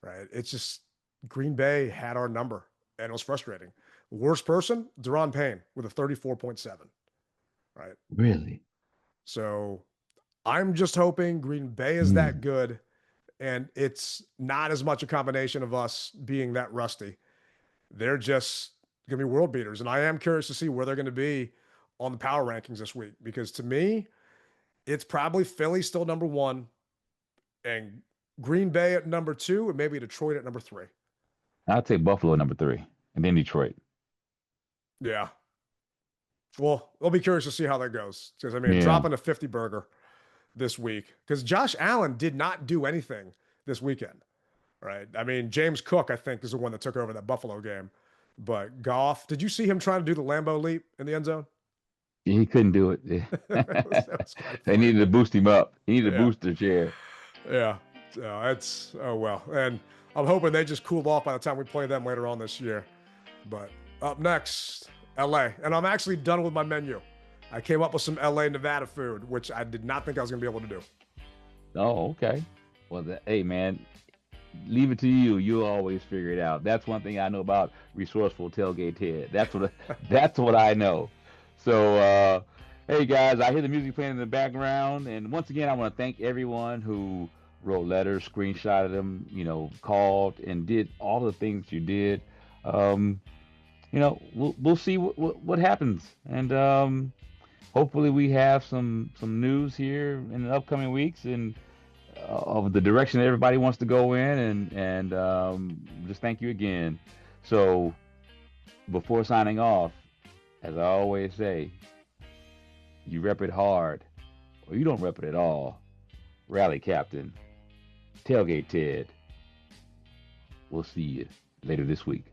right? It's just Green Bay had our number, and it was frustrating. Worst person, Deron Payne with a 34.7, right? Really? So I'm just hoping Green Bay is that good, and it's not as much a combination of us being that rusty. They're just going to be world beaters, and I am curious to see where they're going to be on the power rankings this week, because to me, it's probably Philly still number 1 and Green Bay at number 2 and maybe Detroit at number 3. I'll take Buffalo number 3 and then Detroit. Yeah. Well, I'll be curious to see how that goes, because I mean, Yeah. dropping a 50 burger this week, because Josh Allen did not do anything this weekend, right? I mean, James Cook, I think, is the one that took over that Buffalo game. But Goff, did you see him trying to do the Lambeau leap in the end zone? He couldn't do it. That was kind of They funny. needed to boost him up. He needed a Yeah. booster chair. Yeah. So it's, oh well. And I'm hoping they just cool off by the time we play them later on this year. But up next, LA. And I'm actually done with my menu. I came up with some LA Nevada food, which I did not think I was going to be able to do. Oh, okay. Well, hey, man, leave it to you. You'll always figure it out. That's one thing I know about resourceful Tailgate Ted. That's what I know. So, hey, guys, I hear the music playing in the background. And once again, I want to thank everyone who wrote letters, screenshotted them, called and did all the things you did. We'll see what happens. And hopefully we have some news here in the upcoming weeks and of the direction that everybody wants to go in, and just thank you again. So before signing off, as I always say, you rep it hard or you don't rep it at all. Rally Captain, Tailgate Ted. We'll see you later this week.